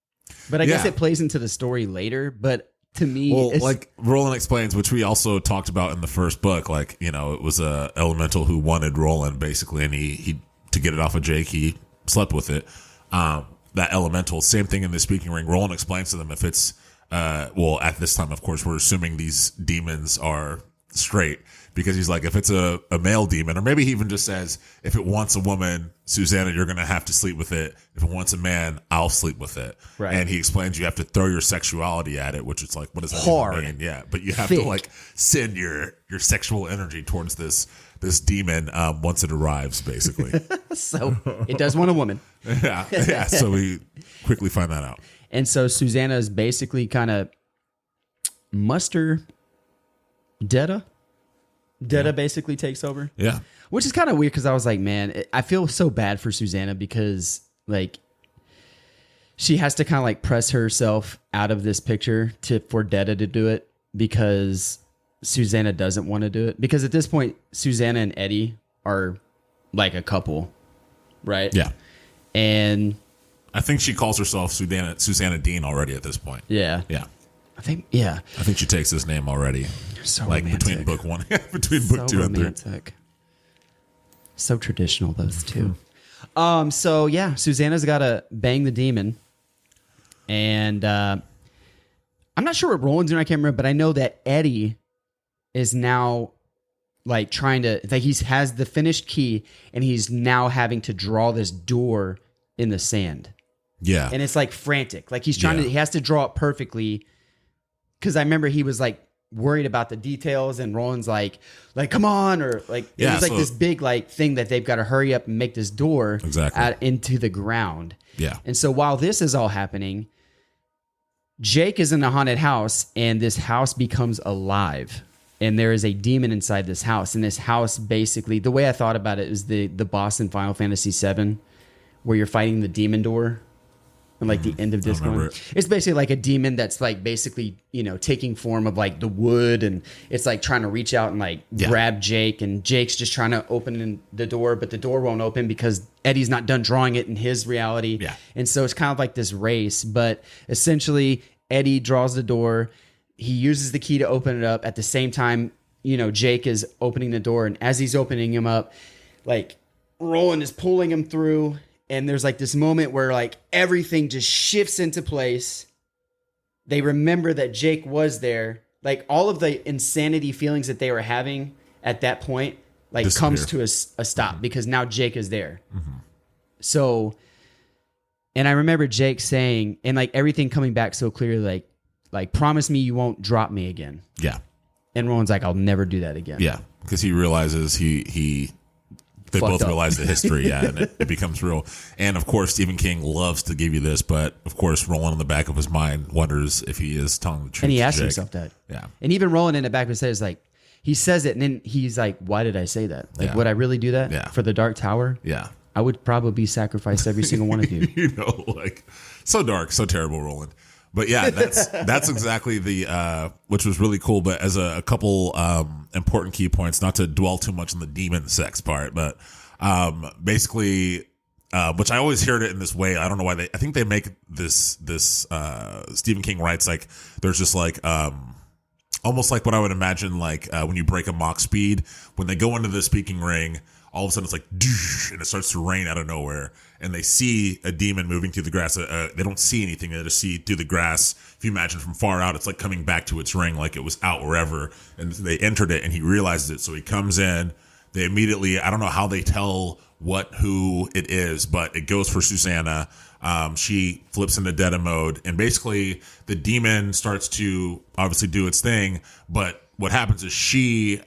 But I guess it plays into the story later. But to me, like Roland explains, which we also talked about in the first book, like, it was a elemental who wanted Roland basically, and he to get it off of Jake, he slept with it. That elemental, same thing in the speaking ring. Roland explains to them, if it's well, at this time, of course, we're assuming these demons are straight, because he's like, if it's a male demon, or maybe he even just says, if it wants a woman, Susanna, you're going to have to sleep with it. If it wants a man, I'll sleep with it. Right. And he explains you have to throw your sexuality at it, which is like, what does that Hard. even mean? Yeah. But you have Thick. to like send your sexual energy towards this demon once it arrives, basically. So it does want a woman. Yeah. Yeah. So we quickly find that out. And so Susanna is basically kind of muster Detta. Detta basically takes over. Yeah. Which is kind of weird because I was like, man, I feel so bad for Susanna because like she has to kind of like press herself out of this picture for Detta to do it because Susanna doesn't want to do it. Because at this point, Susanna and Eddie are like a couple, right? Yeah. And I think she calls herself Susanna Dean already at this point. yeah. Yeah. I think she takes this name already. So like romantic. between book 1, between book 2 and 3. So traditional, those two. So yeah, Susanna's got to bang the demon, and I'm not sure what Roland's doing. I can't remember, but I know that Eddie is now like trying to he has the finished key, and he's now having to draw this door in the sand. Yeah, and it's like frantic. Like he's trying Yeah. to. He has to draw it perfectly. Because I remember he was like worried about the details, and Roland's like come on, or like it was like this big like thing that they've got to hurry up and make this door into the ground. Yeah. And so while this is all happening, Jake is in a haunted house, and this house becomes alive, and there is a demon inside this house. And this house, basically, the way I thought about it is the boss in Final Fantasy VII, where you're fighting the demon door. And like the end of this one, it's basically like a demon that's like basically, taking form of like the wood, and it's like trying to reach out and like grab Jake, and Jake's just trying to open the door, but the door won't open because Eddie's not done drawing it in his reality. Yeah. And so it's kind of like this race, but essentially Eddie draws the door. He uses the key to open it up. At the same time, Jake is opening the door, and as he's opening him up, like Roland is pulling him through. And there's like this moment where like everything just shifts into place. They remember that Jake was there. Like all of the insanity feelings that they were having at that point, like comes to a stop because now Jake is there. Mm-hmm. So, and I remember Jake saying, and like everything coming back so clearly, like promise me you won't drop me again. Yeah. And Roland's like, I'll never do that again. Yeah. Because he realizes they both realize the history, and it becomes real. And of course, Stephen King loves to give you this, but of course, Roland in the back of his mind wonders if he is telling the truth. And he asks himself that. Yeah. And even Roland in the back of his head is like, he says it, and then he's like, why did I say that? Like, would I really do that? Yeah. For the Dark Tower? Yeah. I would probably sacrifice every single one of you. Like so dark, so terrible, Roland. But yeah, that's exactly which was really cool. But as a couple important key points, not to dwell too much on the demon sex part, but basically, which I always heard it in this way. I don't know why I think they make this Stephen King writes like there's just like almost like what I would imagine like when you break a mock speed, when they go into the speaking ring, all of a sudden it's like and it starts to rain out of nowhere, and they see a demon moving through the grass. They don't see anything, they just see through the grass. If you imagine from far out, it's like coming back to its ring like it was out wherever, and they entered it, and he realizes it, so he comes in. They immediately, I don't know how they tell who it is, but it goes for Susanna. She flips into Detta mode, and basically the demon starts to obviously do its thing, but what happens is she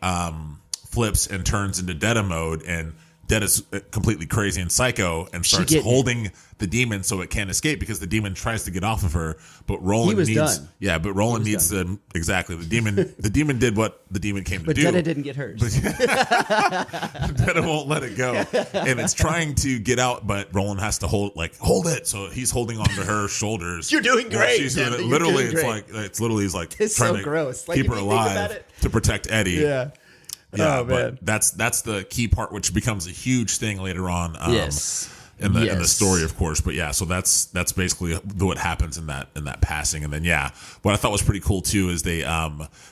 flips and turns into Detta mode, and Detta's completely crazy and psycho and starts holding the demon so it can't escape because the demon tries to get off of her, but Roland done. Yeah, but Roland needs to exactly the demon did what the demon came to do. But Detta didn't get hers. Detta won't let it go, and it's trying to get out, but Roland has to hold it. So he's holding onto her shoulders. You're doing great. She's doing it. Literally, it's it's trying so to gross. Keep her alive to protect Eddie. Yeah. Yeah, oh, but that's the key part, which becomes a huge thing later on. Yes. In the story, of course. But yeah, so that's basically what happens in that passing. And then what I thought was pretty cool too is they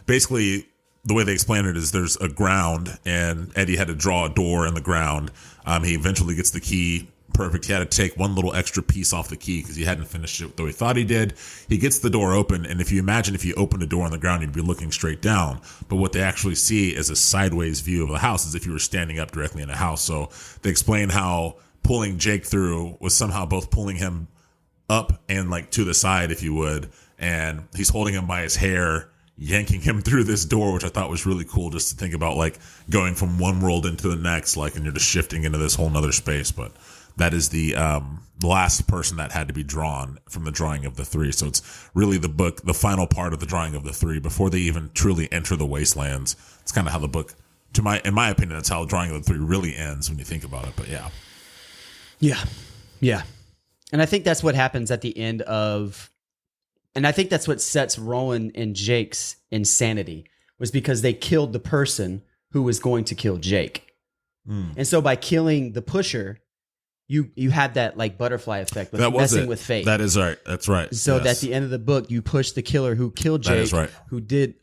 basically the way they explain it is there's a ground, and Eddie had to draw a door in the ground. He eventually gets the key perfect. He had to take one little extra piece off the key because he hadn't finished it the way he thought he did. He gets the door open, and if you imagine if you opened a door on the ground, you'd be looking straight down. But what they actually see is a sideways view of the house, as if you were standing up directly in a house. So they explain how pulling Jake through was somehow both pulling him up and like to the side, if you would, and he's holding him by his hair, yanking him through this door, which I thought was really cool, just to think about like going from one world into the next, like, and you're just shifting into this whole nother space. But that is the last person that had to be drawn from the drawing of the three. So it's really the book, the final part of the drawing of the three before they even truly enter the Wastelands. It's kind of how the book, in my opinion, that's how the drawing of the three really ends when you think about it. But yeah. And I think that's what happens at the end of. And I think that's what sets Roland and Jake's insanity, was because they killed the person who was going to kill Jake. And so by killing the pusher, you had that like butterfly effect with messing with fate. That is right. That's right. So at the end of the book, you push the killer who killed Jake, that is right. who did,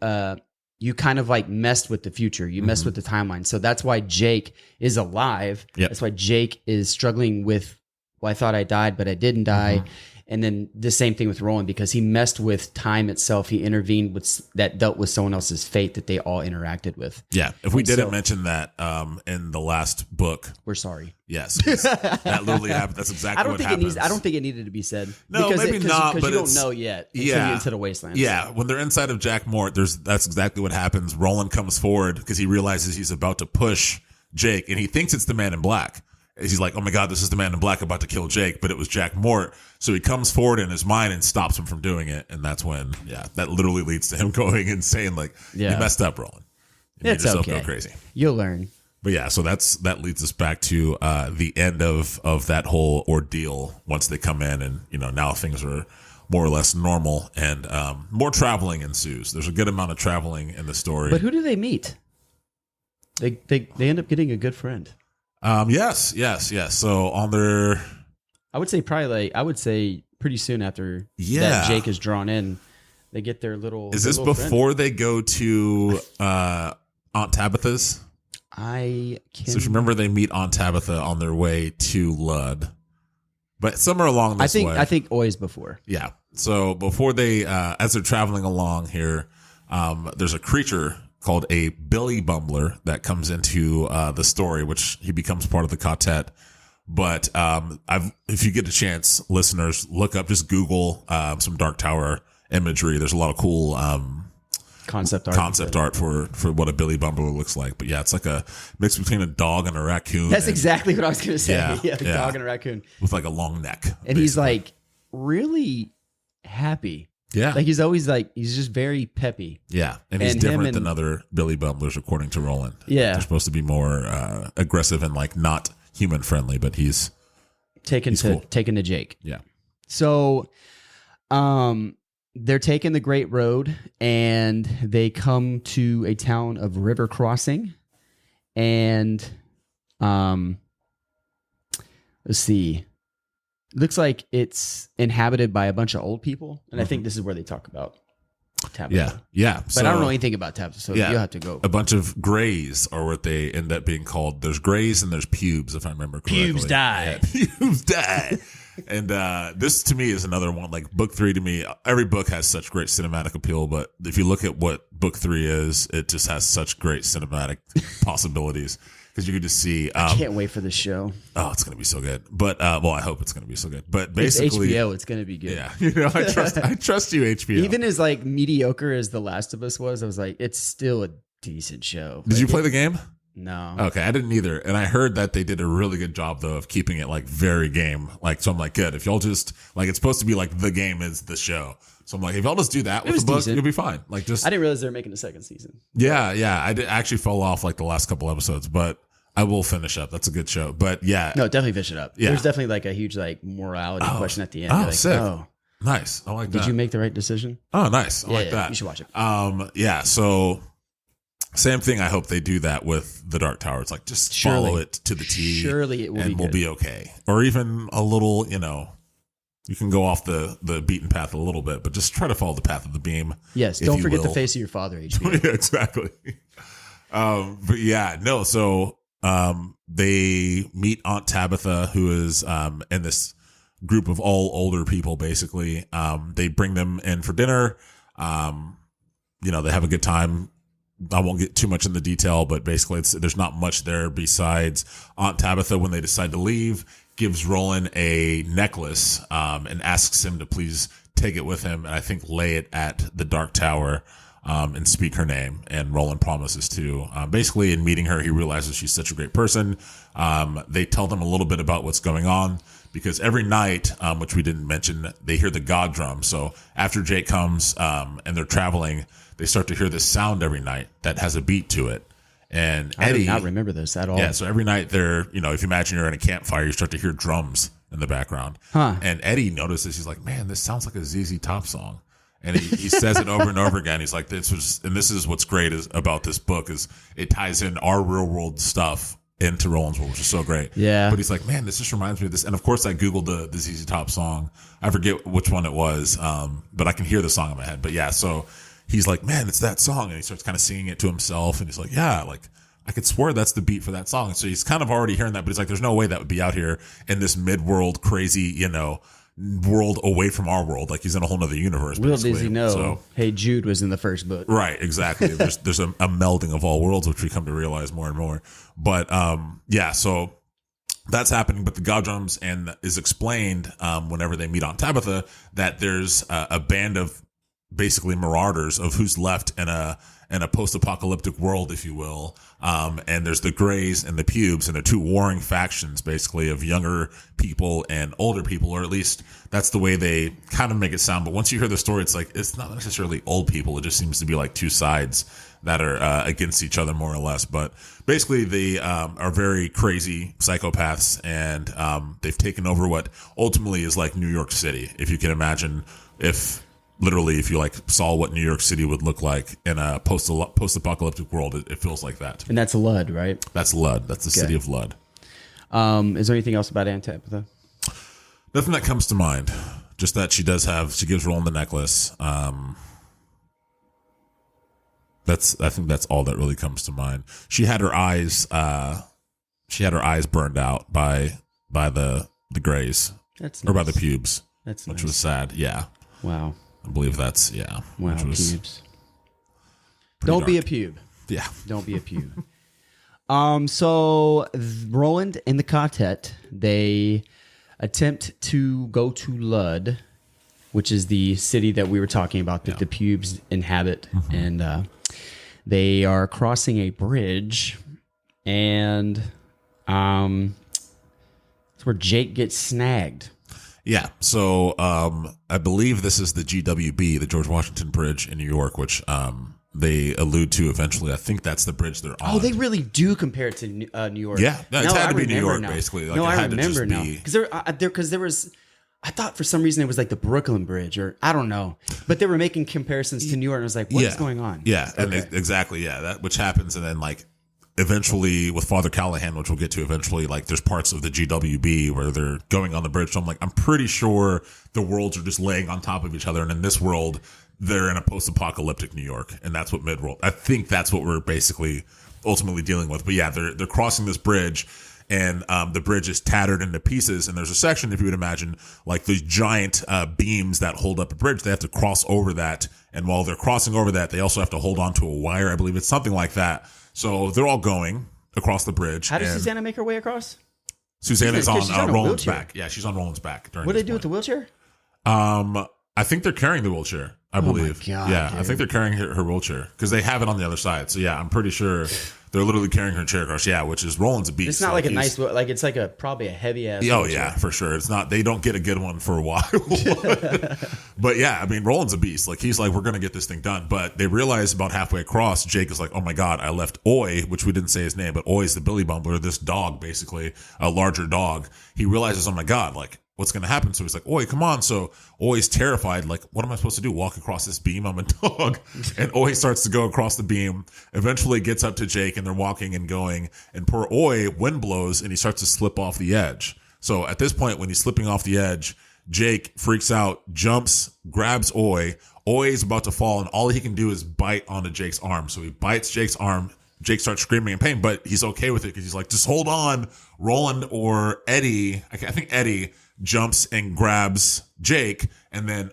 you kind of like messed with the future. You messed with the timeline. So that's why Jake is alive. Yep. That's why Jake is struggling with, well, I thought I died, but I didn't die. And then the same thing with Roland, because he messed with time itself. He intervened with that, dealt with someone else's fate that they all interacted with. Yeah. If we didn't mention that in the last book, we're sorry. Yes, that literally happened. That's exactly what happens. I don't think it needed to be said. No, maybe not. But you don't know yet until you get into the Wastelands. Yeah, when they're inside of Jack Mort, that's exactly what happens. Roland comes forward because he realizes he's about to push Jake, and he thinks it's the Man in Black. He's like, oh my God, this is the Man in Black about to kill Jake, but it was Jack Mort. So he comes forward in his mind and stops him from doing it. And that's when, that literally leads to him going insane. Like, you messed up, Roland. You made yourself go crazy. You'll learn. But yeah, so that leads us back to the end of that whole ordeal once they come in, and now things are more or less normal, and more traveling ensues. There's a good amount of traveling in the story. But who do they meet? They end up getting a good friend. Yes. So on their, I would say pretty soon after that Jake is drawn in, they get their little. Is this before friend. They go to Aunt Tabitha's? So if you remember, they meet Aunt Tabitha on their way to Lud, but somewhere along this way. I think always before. Yeah. So before they, as they're traveling along here, there's a creature called a Billy Bumbler that comes into the story, which he becomes part of the Ka-Tet. But if you get a chance, listeners, look up, just Google some Dark Tower imagery. There's a lot of cool concept art for what a Billy Bumbler looks like. But yeah, it's like a mix between a dog and a raccoon. That's exactly what I was going to say. Yeah, dog and a raccoon with like a long neck. And basically, he's like really happy. Yeah. Like he's just very peppy. Yeah. And he's different than other Billy Bumblers, according to Roland. Yeah. They're supposed to be more aggressive and like not human friendly, but he's taken to Jake. Yeah. So they're taking the Great Road, and they come to a town of River Crossing, and let's see. Looks like it's inhabited by a bunch of old people, and I think this is where they talk about Tabitha. Yeah. But I don't know anything about Tabitha, so you'll have to go. A bunch of grays are what they end up being called. There's grays and there's pubes, if I remember correctly. Pubes die. Yeah, pubes die. And this to me is another one. Like book 3 to me, every book has such great cinematic appeal, but if you look at what book 3 is, it just has such great cinematic possibilities. Because you could just see. I can't wait for the show. Oh, it's going to be so good. But I hope it's going to be so good. But basically, it's HBO. It's going to be good. Yeah, I trust you, HBO. Even as like mediocre as The Last of Us was, I was like, it's still a decent show. Did you play the game? No. Okay, I didn't either. And I heard that they did a really good job though of keeping it like very game. Like, so I'm like, good. If y'all just like, it's supposed to be like the game is the show. So I'm like, if y'all just do that with the book, decent. It'll be fine. Like, just I didn't realize they were making a second season. Yeah. I actually fell off like the last couple episodes, but I will finish up. That's a good show. But yeah. No, definitely finish it up. Yeah. There's definitely like a huge like morality question at the end. Oh, like, sick. Oh, nice. I like that. Did you make the right decision? Oh, nice. I like that. You should watch it. Yeah. So same thing. I hope they do that with the Dark Tower. It's like, just follow it to the T. Surely it will and be we'll be okay. Or even a little, you can go off the beaten path a little bit, but just try to follow the path of the beam. Yes. Don't forget the face of your father, HBO. Yeah, exactly. But yeah, no. So, they meet Aunt Tabitha, who is in this group of all older people, basically. They bring them in for dinner. They have a good time. I won't get too much in the detail, but basically there's not much there besides Aunt Tabitha, when they decide to leave, gives Roland a necklace and asks him to please take it with him and I think lay it at the Dark Tower and speak her name. And Roland promises to. Basically, in meeting her, he realizes she's such a great person. They tell them a little bit about what's going on, because every night, which we didn't mention, they hear the God drum. So after Jake comes and they're traveling, they start to hear this sound every night that has a beat to it. And I Eddie, do not remember this at all. Yeah, so every night they're, if you imagine you're in a campfire, you start to hear drums in the background. Huh. And Eddie notices, he's like, man, this sounds like a ZZ Top song. And he says it over and over again. He's like, this is what's great about this book, is it ties in our real world stuff into Roland's world, which is so great. Yeah. But he's like, man, this just reminds me of this. And of course I Googled the ZZ Top song. I forget which one it was. But I can hear the song in my head. But yeah, so he's like, man, it's that song. And he starts kind of singing it to himself. And he's like, yeah, like I could swear that's the beat for that song. And so he's kind of already hearing that, but he's like, there's no way that would be out here in this mid-world crazy, world away from our world. Like he's in a whole nother universe. Little basically. does he know, So, Hey Jude was in the first book. right, exactly. There's a melding of all worlds, which we come to realize more and more. But yeah, so that's happening. But the God drums and is explained whenever they meet Aunt Tabitha that there's a band of basically marauders of who's left in a post-apocalyptic world, if you will. And there's the Greys and the Pubes, and they're two warring factions, basically, of younger people and older people, or at least that's the way they kind of make it sound. But once you hear the story, it's like, it's not necessarily old people. It just seems to be like two sides that are against each other, more or less. But basically, they are very crazy psychopaths, and they've taken over what ultimately is like New York City. If you can imagine, if you like saw what New York City would look like in a post-apocalyptic world, it feels like that. And that's Lud, right? That's Lud. That's the city of Lud. Is there anything else about Aunt Tabitha? Nothing that comes to mind. Just that she gives Roland the necklace. I think that's all that really comes to mind. She had her eyes burned out by the Greys. That's nice. Or by the nice. Pubes. That's which nice. was sad. Yeah. Wow. I believe that's, yeah. Wow, pubes. Don't dark. be a pube. Yeah. Don't be a pube. So Roland and the Ka-Tet, they attempt to go to Lud, which is the city that we were talking about that the pubes inhabit. Mm-hmm. And they are crossing a bridge, and that's where Jake gets snagged. Yeah, so I believe this is the GWB, the George Washington Bridge in New York, which they allude to eventually. I think that's the bridge they're on. Oh, they really do compare it to New York. Yeah, no, it had to be New York, now. basically. Like, no, it I had remember to now. just Because there was, I thought for some reason it was like the Brooklyn Bridge, or I don't know. But they were making comparisons to New York, and I was like, what is going on? Yeah, okay. And exactly, yeah, that which happens, and then like eventually with Father Callahan, which we'll get to eventually, like there's parts of the GWB where they're going on the bridge. So I'm pretty sure the worlds are just laying on top of each other, and in this world, they're in a post-apocalyptic New York, and that's what Midworld. I think that's what we're basically ultimately dealing with. But yeah, they're crossing this bridge, and the bridge is tattered into pieces. And there's a section, if you would imagine, like the giant beams that hold up a bridge. They have to cross over that, and while they're crossing over that, they also have to hold on to a wire. I believe it's something like that. So they're all going across the bridge. How does Susanna make her way across? Susanna's on Roland's wheelchair. back. Yeah, she's on Roland's back. What do they do with the wheelchair? I think they're carrying the wheelchair. I believe. My God, yeah, dude. I think they're carrying her wheelchair because they have it on the other side. So yeah, I'm pretty sure they're literally carrying her chair across. Yeah, which is Roland's a beast. It's not like a nice, like it's like probably a heavy ass. Oh yeah, for sure. It's not. They don't get a good one for a while. But yeah, I mean, Roland's a beast. Like he's like, we're gonna get this thing done. But they realize about halfway across, Jake is like, oh my God, I left Oi, which we didn't say his name, but Oi is the Billy Bumbler, this dog, basically a larger dog. He realizes, oh my God, like, what's going to happen? So he's like, Oi, come on. So Oi's terrified. Like, what am I supposed to do? Walk across this beam? I'm a dog. And Oi starts to go across the beam, eventually gets up to Jake, and they're walking and going. And poor Oi, wind blows, and he starts to slip off the edge. So at this point, when he's slipping off the edge, Jake freaks out, jumps, grabs Oi. Oi is about to fall, and all he can do is bite onto Jake's arm. So he bites Jake's arm, Jake starts screaming in pain, but he's okay with it because he's like, just hold on. Roland or Eddie, I think Eddie jumps and grabs Jake, and then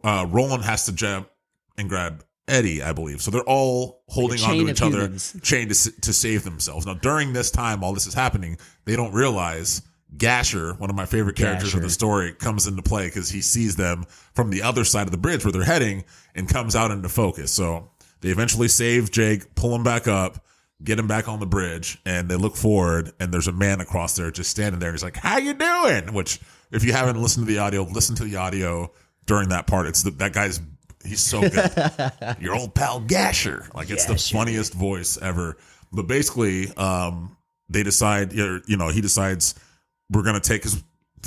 Roland has to jump and grab Eddie, I believe. So they're all holding on to each other, chained to save themselves. Now, during this time, all this is happening, they don't realize Gasher, one of my favorite characters of the story, comes into play because he sees them from the other side of the bridge where they're heading and comes out into focus. So they eventually save Jake, pull him back up, get him back on the bridge, and they look forward, and there's a man across there just standing there. And he's like, "How you doing?" Which, if you haven't listened to the audio, listen to the audio during that part. That guy's, he's so good. Your old pal Gasher. Like, it's the funniest voice ever. But basically, they decide, he decides we're going to take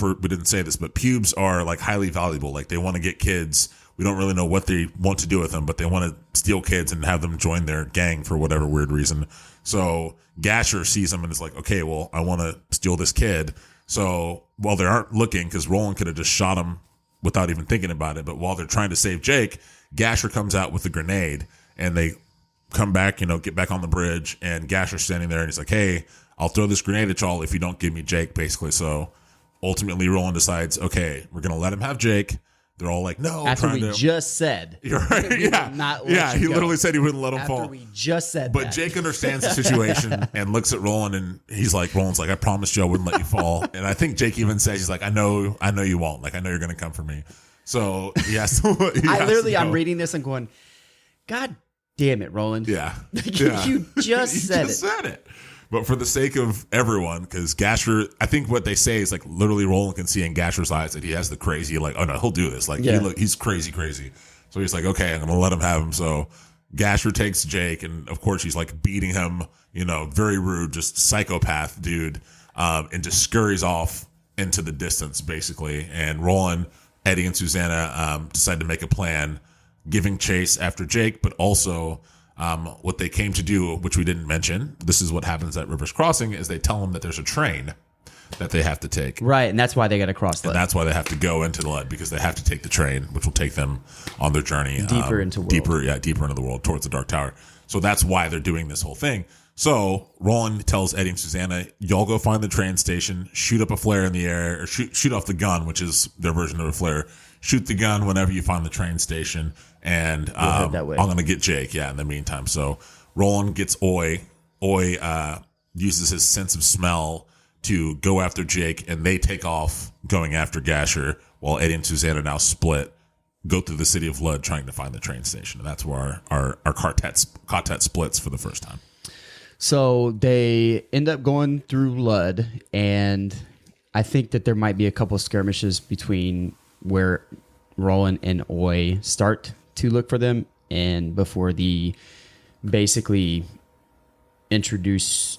we didn't say this, but pubes are like highly valuable. Like, they want to get kids. We don't really know what they want to do with them, but they want to steal kids and have them join their gang for whatever weird reason. So Gasher sees him and is like, okay, well, I want to steal this kid. So while they aren't looking, because Roland could have just shot him without even thinking about it, but while they're trying to save Jake, Gasher comes out with a grenade, and they come back, get back on the bridge, and Gasher's standing there, and he's like, hey, I'll throw this grenade at y'all if you don't give me Jake, basically. So ultimately, Roland decides, okay, we're going to let him have Jake. They're all like, no. After we just said. You're right. Yeah. He literally said he wouldn't let him fall. After we just said But Jake understands the situation and looks at Roland, and Roland's like, I promised you I wouldn't let you fall. And I think Jake even says, he's like, I know you won't. Like, I know you're going to come for me. So he has to. I'm reading this and going, God damn it, Roland. Yeah. You just said it. But for the sake of everyone, because Gasher, I think what they say is like literally Roland can see in Gasher's eyes that he has the crazy, like, oh no, he'll do this. Like, he's crazy. So he's like, okay, I'm going to let him have him. So Gasher takes Jake, and of course he's like beating him, very rude, just psychopath dude, and just scurries off into the distance, basically. And Roland, Eddie, and Susanna decide to make a plan, giving chase after Jake, but also what they came to do, which we didn't mention, this is what happens at Rivers Crossing, is they tell them that there's a train that they have to take. Right, and that's why they got to cross the And that's why they have to go into the Lud, because they have to take the train, which will take them on their journey. Deeper into the world. Deeper into the world, towards the Dark Tower. So that's why they're doing this whole thing. So Roland tells Eddie and Susanna, y'all go find the train station, shoot up a flare in the air, or shoot off the gun, which is their version of a flare. Shoot the gun whenever you find the train station, and I'm going to get Jake, in the meantime. So Roland gets Oi. Oi uses his sense of smell to go after Jake, and they take off going after Gasher, while Eddie and Susanna now split, go through the city of Lud trying to find the train station. And that's where our Ka-Tet splits for the first time. So they end up going through Lud, and I think that there might be a couple of skirmishes between where Roland and Oi start to look for them, and before the basically introduce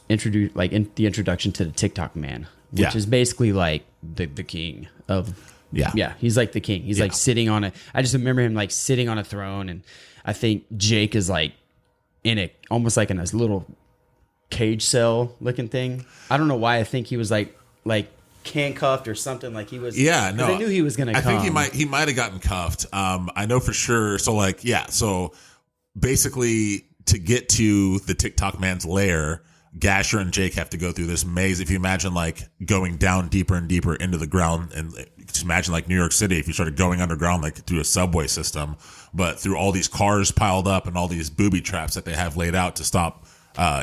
like in the introduction to the TikTok man, which is basically like the king of he's like the king. He's like sitting on I just remember him like sitting on a throne, and I think Jake is like almost like in a little cage cell looking thing. I don't know why I think he was like handcuffed or something, like he was. Yeah, no, I knew he was gonna. I think he might have gotten cuffed. I know for sure. So so basically, to get to the TikTok man's lair, Gasher and Jake have to go through this maze. If you imagine like going down deeper and deeper into the ground, and just imagine like New York City, if you started going underground like through a subway system, but through all these cars piled up and all these booby traps that they have laid out to stop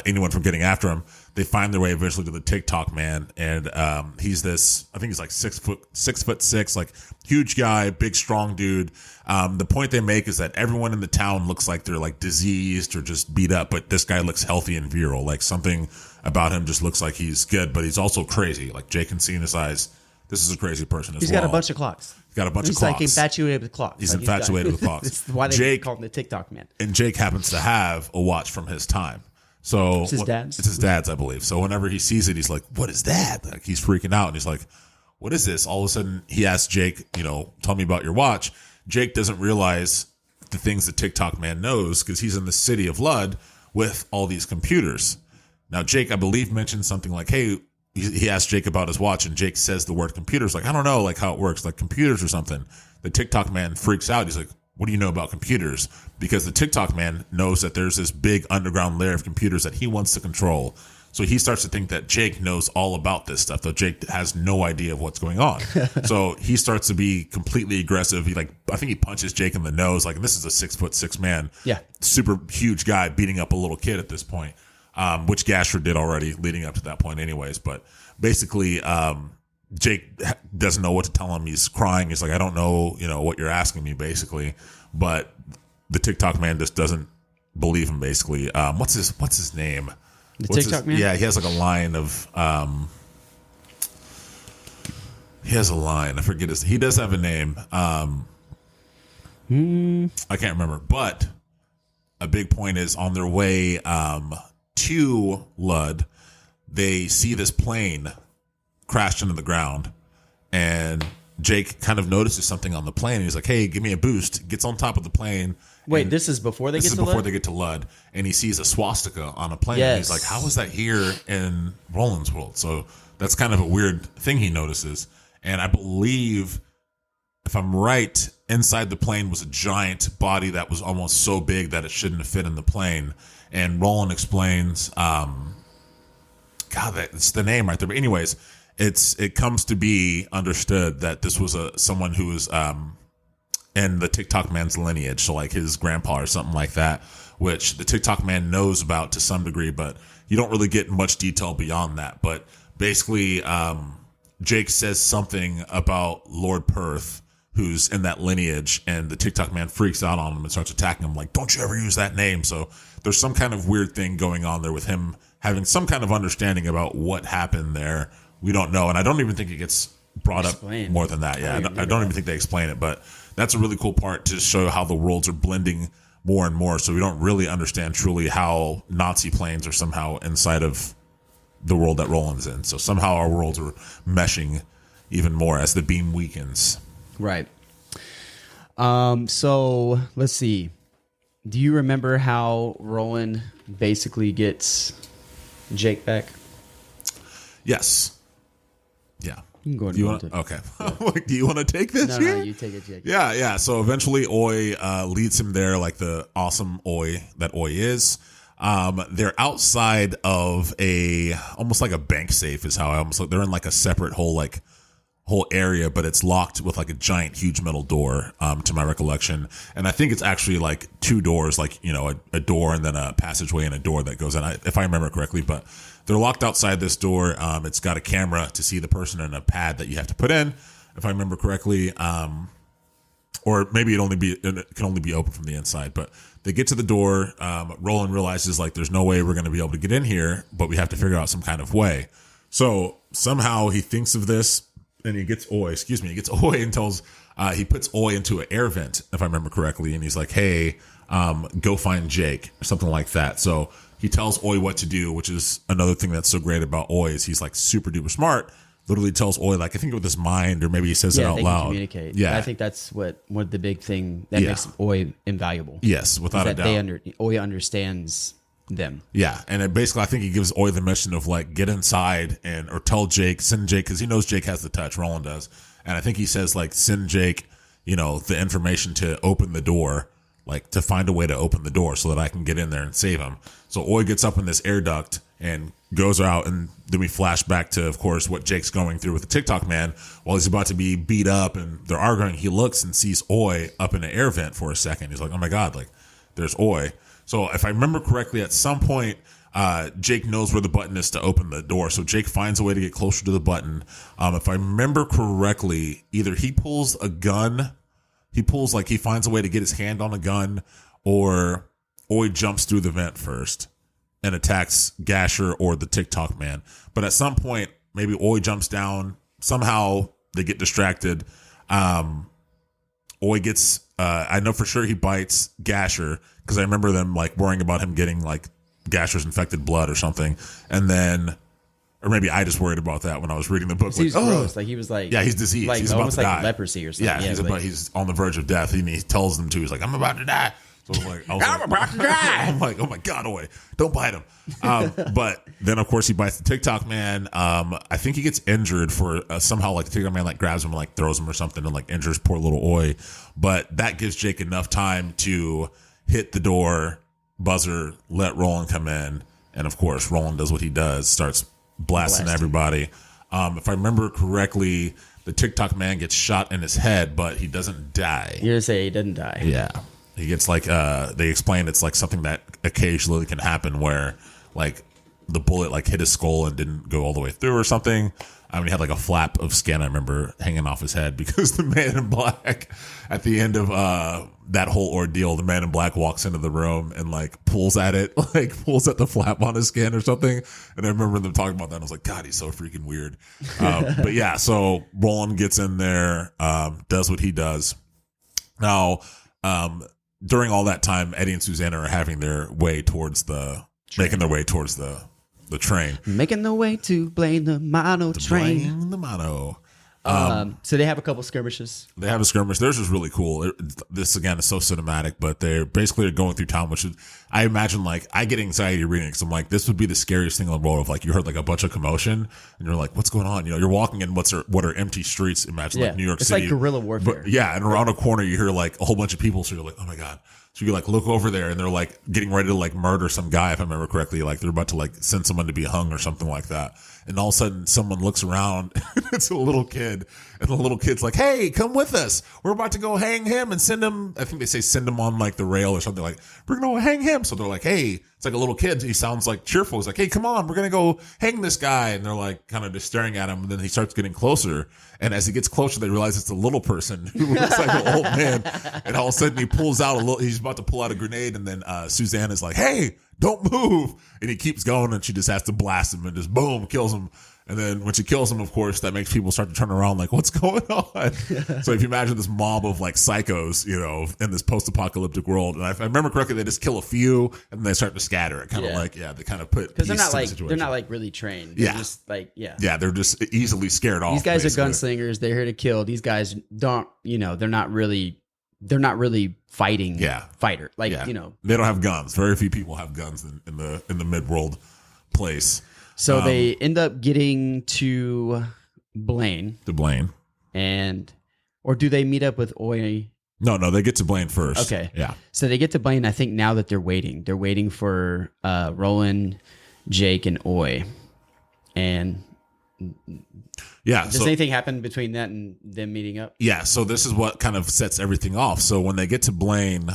anyone from getting after him. They find their way eventually to the TikTok man, and he's this, I think he's like 6'6", like huge guy, big strong dude. The point they make is that everyone in the town looks like they're like diseased or just beat up, but this guy looks healthy and virile. Like something about him just looks like he's good, but he's also crazy. Like Jake can see in his eyes, this is a crazy person as well. He's got a bunch of clocks. He's like infatuated with clocks. He's infatuated with clocks. That's why they call him the TikTok man. And Jake happens to have a watch from his time. So it's his dad's? It's his dad's, I believe. So whenever he sees it, he's like, what is that? Like he's freaking out, and he's like, what is this? All of a sudden he asks Jake, tell me about your watch. Jake doesn't realize the things that TikTok man knows because he's in the city of Lud with all these computers. Now Jake, I believe, mentioned something like, hey, he asked Jake about his watch, and Jake says the word computers. Like, I don't know like how it works, like computers or something. The TikTok man freaks out. He's like, what do you know about computers? Because the TikTok man knows that there's this big underground layer of computers that he wants to control. So he starts to think that Jake knows all about this stuff, though Jake has no idea of what's going on. So he starts to be completely aggressive. I think he punches Jake in the nose. Like, this is a 6'6" man. Yeah. Super huge guy beating up a little kid at this point, which Gasher did already leading up to that point anyways. But basically, Jake doesn't know what to tell him. He's crying. He's like, I don't know, what you're asking me, basically. But the TikTok man just doesn't believe him, basically. What's his name? TikTok man? Yeah, he has like a line of he has a line. I forget he does have a name. I can't remember. But a big point is on their way to Lud, they see this plane crashed into the ground, and Jake kind of notices something on the plane. He's like, hey, give me a boost. Gets on top of the plane. Wait, this is before they get to Lud? Before they get to Lud, and he sees a swastika on a plane. Yes. And he's like, how is that here in Roland's world? So that's kind of a weird thing he notices. And I believe, if I'm right, inside the plane was a giant body that was almost so big that it shouldn't have fit in the plane. And Roland explains, God, that's the name right there. But anyways, it comes to be understood that this was someone who was in the TikTok man's lineage, so like his grandpa or something like that, which the TikTok man knows about to some degree, but you don't really get much detail beyond that. But basically, Jake says something about Lord Perth, who's in that lineage, and the TikTok man freaks out on him and starts attacking him like, don't you ever use that name. So there's some kind of weird thing going on there with him having some kind of understanding about what happened there. We don't know, and I don't even think it gets brought up more than that. Yeah, I don't even think they explain it, but that's a really cool part to show how the worlds are blending more and more, so we don't really understand truly how Nazi planes are somehow inside of the world that Roland's in. So somehow our worlds are meshing even more as the beam weakens. Right. So let's see. Do you remember how Roland basically gets Jake back? Yes. Yeah. You can go ahead Do you and want? Okay. Like, do you want to take this? No, you take it, Jake. Yeah. So eventually, Oi leads him there, like the awesome Oi that Oi is. They're outside of almost like a bank safe is how I almost look. They're in like a separate whole area, but it's locked with like a giant, huge metal door, to my recollection. And I think it's actually like two doors, like, a door and then a passageway and a door that goes in, if I remember correctly. But they're locked outside this door. It's got a camera to see the person and a pad that you have to put in, if I remember correctly. Or maybe it can only be open from the inside. But they get to the door. Roland realizes like there's no way we're going to be able to get in here, but we have to figure out some kind of way. So somehow he thinks of this. And he gets Oi and tells, he puts Oi into an air vent, if I remember correctly. And he's like, hey, go find Jake, or something like that. So he tells Oi what to do, which is another thing that's so great about Oi is he's like super duper smart. Literally tells Oi, like, I think with his mind, or maybe he says it out they loud. Can communicate. Yeah. I think that's one of the big thing that makes Oi invaluable. Yes, without a doubt. Oi understands them. Yeah, and basically I think he gives Oi the mission of like get inside or tell Jake, send Jake, because he knows Jake has the touch, Roland does, and I think he says like send Jake, the information to open the door, like to find a way to open the door so that I can get in there and save him. So Oi gets up in this air duct and goes out, and then we flash back to, of course, what Jake's going through with the TikTok man while he's about to be beat up and they're arguing. He looks and sees Oi up in an air vent for a second. He's like, oh my God, like there's Oi. So if I remember correctly, at some point, Jake knows where the button is to open the door. So Jake finds a way to get closer to the button. If I remember correctly, either he pulls a gun, he finds a way to get his hand on a gun, or Oi jumps through the vent first and attacks Gasher or the TikTok man. But at some point, maybe Oi jumps down. Somehow they get distracted. Oi gets, I know for sure he bites Gasher, because I remember them like worrying about him getting like Gasher's infected blood or something. And then, or maybe I just worried about that when I was reading the book. He's gross. Like he was like, yeah, he's diseased. Like he's almost about to like die. Leprosy or something. Yeah, he's on the verge of death. And he tells them to, he's like, I'm about to die. So I'm like, oh my God, Oi, don't bite him. But then of course he bites the TikTok man. I think he gets injured for somehow like the TikTok man like grabs him and like throws him or something and like injures poor little Oi. But that gives Jake enough time to hit the door, buzzer, let Roland come in. And of course, Roland does what he does, starts blasting everybody. If I remember correctly, the TikTok man gets shot in his head, but he doesn't die. You're gonna say he didn't die? Yeah. He gets like, they explain it's like something that occasionally can happen where like the bullet like hit his skull and didn't go all the way through or something. I mean, he had like a flap of skin, I remember, hanging off his head because the man in black at the end of that whole ordeal, the man in black walks into the room and like pulls at it, like pulls at the flap on his skin or something. And I remember them talking about that. And I was like, God, he's so freaking weird. But yeah, so Roland gets in there, does what he does. Now, during all that time, Eddie and Susanna are having their way towards making their way towards the train. Making their way to Blaine the Mono train. Blaine the Mono. So they have a couple skirmishes. They have a skirmish. Theirs is really cool. This again is so cinematic, but they're basically going through town, which is, I imagine, like, I get anxiety reading because I'm like, this would be the scariest thing in the world. Of like, you heard like a bunch of commotion and you're like, what's going on? You know, you're walking in what are empty streets. Imagine like New York City. It's like guerrilla warfare. But, yeah, and around a corner you hear like a whole bunch of people. So you're like, oh my God. So you like look over there and they're like getting ready to like murder some guy, if I remember correctly. Like they're about to like send someone to be hung or something like that. And all of a sudden someone looks around and it's a little kid. And the little kid's like, hey, come with us. We're about to go hang him and send him. I think they say send him on like the rail or something, like, we're going to hang him. So they're like, hey, it's like a little kid. He sounds like cheerful. He's like, hey, come on, we're going to go hang this guy. And they're like kind of just staring at him. And then he starts getting closer. And as he gets closer, they realize it's a little person who looks like an old man. And all of a sudden he pulls out he's about to pull out a grenade. And then Suzanne is like, hey, don't move. And he keeps going and she just has to blast him and just boom, kills him. And then when she kills him, of course, that makes people start to turn around like, what's going on? So if you imagine this mob of like psychos, you know, in this post-apocalyptic world, and if I remember correctly, they just kill a few and then they start to scatter. It kind of like, they kind of put because they're not like really trained. They're just like, they're just easily scared off. These guys are gunslingers. They're here to kill. These guys don't, you know, they're not really fighting. Fighter. Like, you know, they don't have guns. Very few people have guns in the mid-world place. So they end up getting to Blaine. Or do they meet up with Oi? No, they get to Blaine first. Okay. Yeah. So they get to Blaine, I think now that they're waiting. They're waiting for Roland, Jake, and Oi. And does anything happen between that and them meeting up? Yeah, so this is what kind of sets everything off. So when they get to Blaine,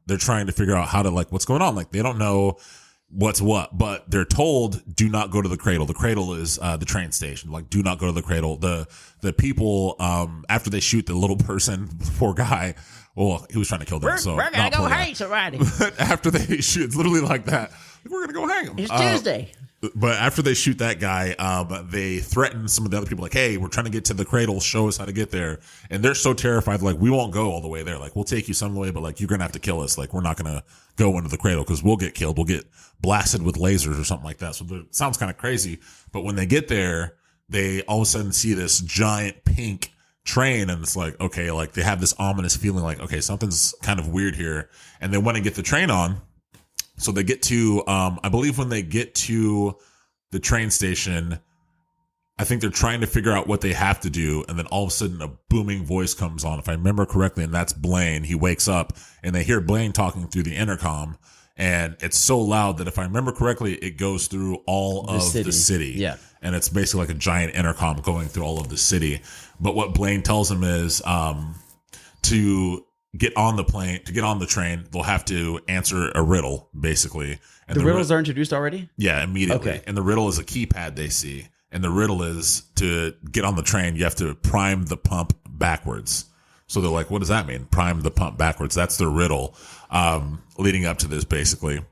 they're trying to figure out how to, like, what's going on. Like, they don't know what's what, but they're told, do not go to the cradle. The cradle is the train station. Like, do not go to the cradle. The people, after they shoot the little person, poor guy, well, he was trying to kill them. We're going to go hang somebody. But after they shoot, it's literally like that. We're going to go hang him. It's Tuesday. But after they shoot that guy, they threaten some of the other people, like, hey, we're trying to get to the cradle. Show us how to get there. And they're so terrified, like, we won't go all the way there. Like, we'll take you some of the way, but, like, you're going to have to kill us. Like, we're not going to go into the cradle because we'll get killed. We'll get blasted with lasers or something like that. So it sounds kind of crazy. But when they get there, they all of a sudden see this giant pink train. And it's like, okay, like, they have this ominous feeling like, okay, something's kind of weird here. And they want to get the train on. So they get to, I believe when they get to the train station, I think they're trying to figure out what they have to do. And then all of a sudden a booming voice comes on, if I remember correctly, and that's Blaine. He wakes up and they hear Blaine talking through the intercom. And it's so loud that if I remember correctly, it goes through all of the city. Yeah. And it's basically like a giant intercom going through all of the city. But what Blaine tells him is, to get on the train, they'll have to answer a riddle, basically. And the riddles are introduced already? Yeah, immediately. Okay. And the riddle is a keypad they see. And the riddle is, to get on the train, you have to prime the pump backwards. So they're like, what does that mean? Prime the pump backwards. That's the riddle, leading up to this, basically.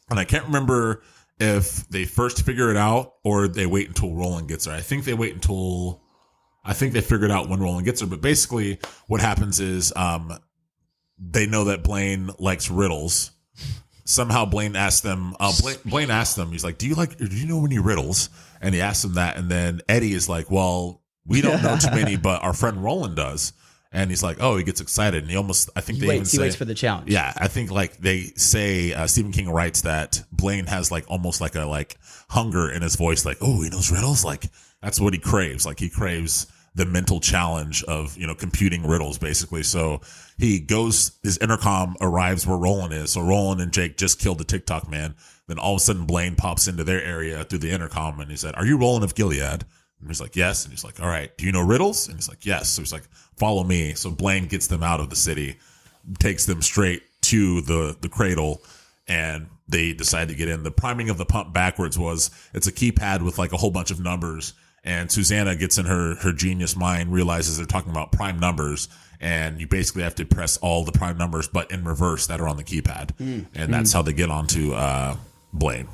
And I can't remember if they first figure it out or they wait until Roland gets there. I think they figured out when Roland gets there. But basically what happens is, they know that Blaine likes riddles. Somehow Blaine asks them, Blaine asks them, he's like, do you know any riddles? And he asks them that. And then Eddie is like, well, we don't know too many, but our friend Roland does. And he's like, oh, he gets excited. And I think He waits for the challenge. Yeah, I think like they say, Stephen King writes that Blaine has like almost like a like hunger in his voice, like, oh, he knows riddles. Like that's what he craves. Like he craves the mental challenge of, computing riddles basically. So he goes, his intercom arrives where Roland is. So Roland and Jake just killed the TikTok man. Then all of a sudden Blaine pops into their area through the intercom and he said, are you Roland of Gilead? And he's like, yes. And he's like, all right, do you know riddles? And he's like, yes. So he's like, follow me. So Blaine gets them out of the city, takes them straight to the cradle, and they decide to get in. The priming of the pump backwards it's a keypad with like a whole bunch of numbers. And Susanna gets in her genius mind, realizes they're talking about prime numbers. And you basically have to press all the prime numbers, but in reverse, that are on the keypad. And that's how they get onto Blaine.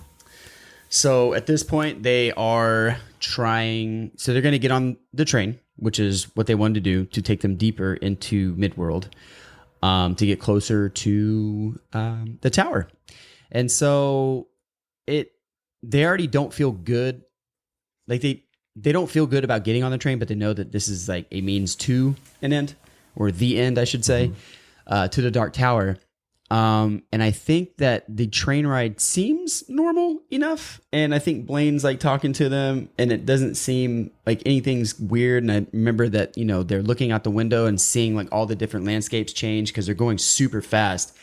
So at this point, they are trying. So they're going to get on the train, which is what they wanted to do, to take them deeper into Midworld, to get closer to the tower. And so they already don't feel good. Like they don't feel good about getting on the train, but they know that this is like a means to an end, or the end, I should say, to the Dark Tower. And I think that the train ride seems normal enough. And I think Blaine's like talking to them, and it doesn't seem like anything's weird. And I remember that, they're looking out the window and seeing like all the different landscapes change because they're going super fast.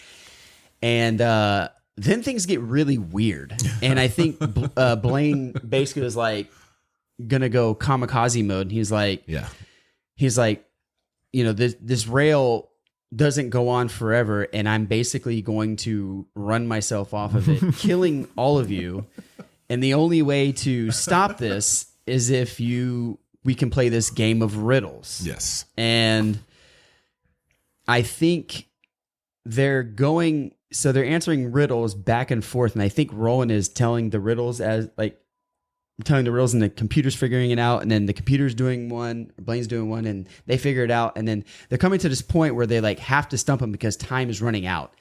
And then things get really weird. And I think Blaine basically was like gonna go kamikaze mode. He's like, this rail doesn't go on forever, and I'm basically going to run myself off of it, killing all of you. And the only way to stop this is if we can play this game of riddles. Yes. And I think they're answering riddles back and forth, and I think Roland is telling the riddles and the computer's figuring it out, and then the computer's doing one, Blaine's doing one, and they figure it out, and then they're coming to this point where they like have to stump him because time is running out.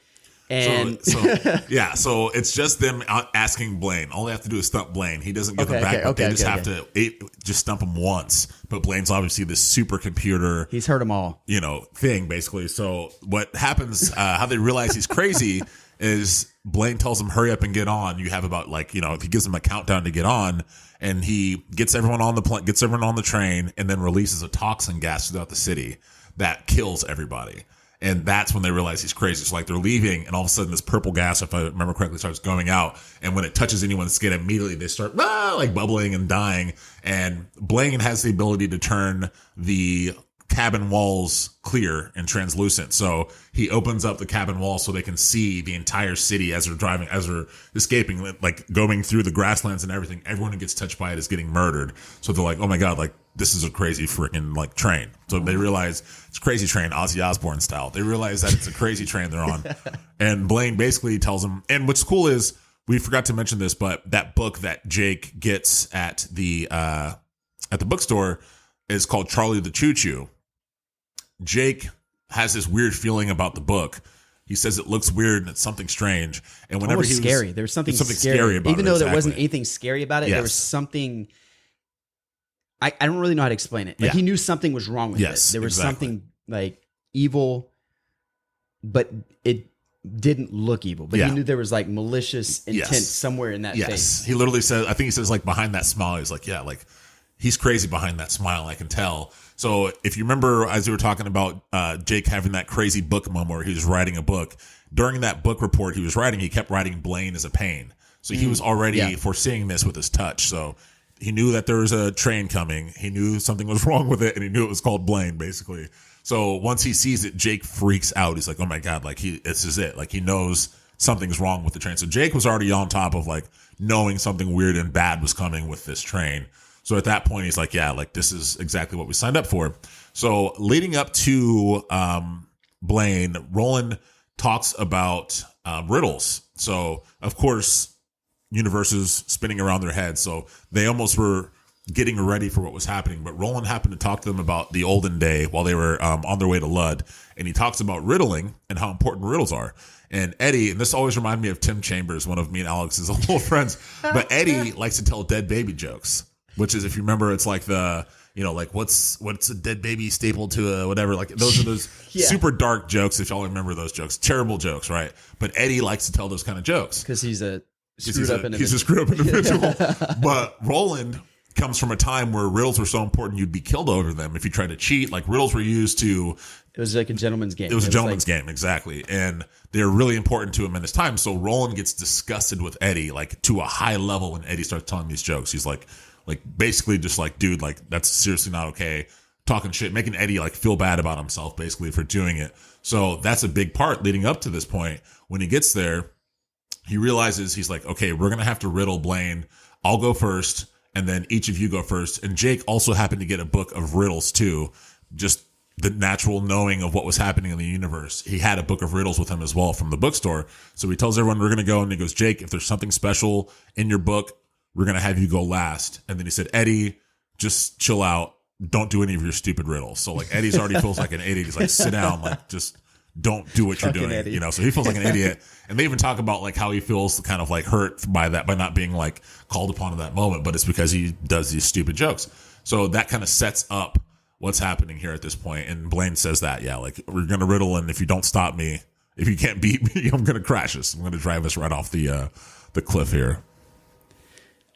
And so it's just them asking Blaine. All they have to do is stump Blaine. He doesn't get them back, but they just have to just stump him once. But Blaine's obviously this supercomputer. He's heard them all. Thing basically. So what happens? How they realize he's crazy is Blaine tells him, "Hurry up and get on." You have about he gives him a countdown to get on, and he gets everyone on the plane, gets everyone on the train, and then releases a toxin gas throughout the city that kills everybody. And that's when they realize he's crazy. So they're leaving, and all of a sudden this purple gas, if I remember correctly, starts going out. And when it touches anyone's skin, immediately they start bubbling and dying. And Blaine has the ability to turn the cabin walls clear and translucent. So he opens up the cabin wall so they can see the entire city as they're escaping, going through the grasslands and everything. Everyone who gets touched by it is getting murdered. So they're like, oh my God, this is a crazy freaking train. So they realize it's a crazy train, Ozzy Osbourne style. They realize that it's a crazy train they're on. And Blaine basically tells them, and what's cool is, we forgot to mention this, but that book that Jake gets at the bookstore is called Charlie the Choo Choo. Jake has this weird feeling about the book. He says it looks weird and it's something strange. And whenever he was scary, there was something scary about it. Even though there wasn't anything scary about it, yes. There was something. I don't really know how to explain it. He knew something was wrong with it. There was something evil, but it didn't look evil. But he knew there was malicious intent somewhere in that face. He literally says, I think he says behind that smile, he's he's crazy behind that smile, I can tell. So if you remember, as we were talking about Jake having that crazy book moment where he was writing a book, during that book report he was writing, he kept writing Blaine as a pain. So he was already foreseeing this with his touch. So he knew that there was a train coming. He knew something was wrong with it, and he knew it was called Blaine, basically. So once he sees it, Jake freaks out. He's like, oh my God, this is it. He knows something's wrong with the train. So Jake was already on top of knowing something weird and bad was coming with this train. So at that point, he's like, this is exactly what we signed up for. So leading up to Blaine, Roland talks about riddles. So, of course, universes spinning around their heads. So they almost were getting ready for what was happening. But Roland happened to talk to them about the olden day while they were on their way to Lud. And he talks about riddling and how important riddles are. And Eddie, and this always reminded me of Tim Chambers, one of me and Alex's old friends. But Eddie likes to tell dead baby jokes. Which is, if you remember, it's like what's a dead baby stapled to a whatever. Like those are those super dark jokes. If y'all remember those jokes, terrible jokes, right? But Eddie likes to tell those kind of jokes because he's a screwed up individual. He's a screwed up individual. But Roland comes from a time where riddles were so important you'd be killed over them if you tried to cheat. Like riddles were used to. It was like a gentleman's game. It was a gentleman's game, exactly. And they're really important to him in his time. So Roland gets disgusted with Eddie, like to a high level when Eddie starts telling these jokes. He's like basically just like, dude, like that's seriously not okay. Talking shit, making Eddie like feel bad about himself basically for doing it. So that's a big part leading up to this point. When he gets there, he realizes he's like, okay, we're going to have to riddle Blaine. I'll go first. And then each of you go first. And Jake also happened to get a book of riddles too. Just the natural knowing of what was happening in the universe. He had a book of riddles with him as well from the bookstore. So he tells everyone we're going to go, and he goes, Jake, if there's something special in your book, we're going to have you go last. And then he said, Eddie, just chill out. Don't do any of your stupid riddles. So like Eddie's already feels like an idiot. He's like, sit down, like just don't do what you're doing. Eddie. So he feels like an idiot. And they even talk about like how he feels kind of like hurt by that, by not being like called upon in that moment, but it's because he does these stupid jokes. So that kind of sets up what's happening here at this point. And Blaine says that, like we're going to riddle. And if you don't stop me, if you can't beat me, I'm going to crash us. I'm going to drive us right off the cliff here.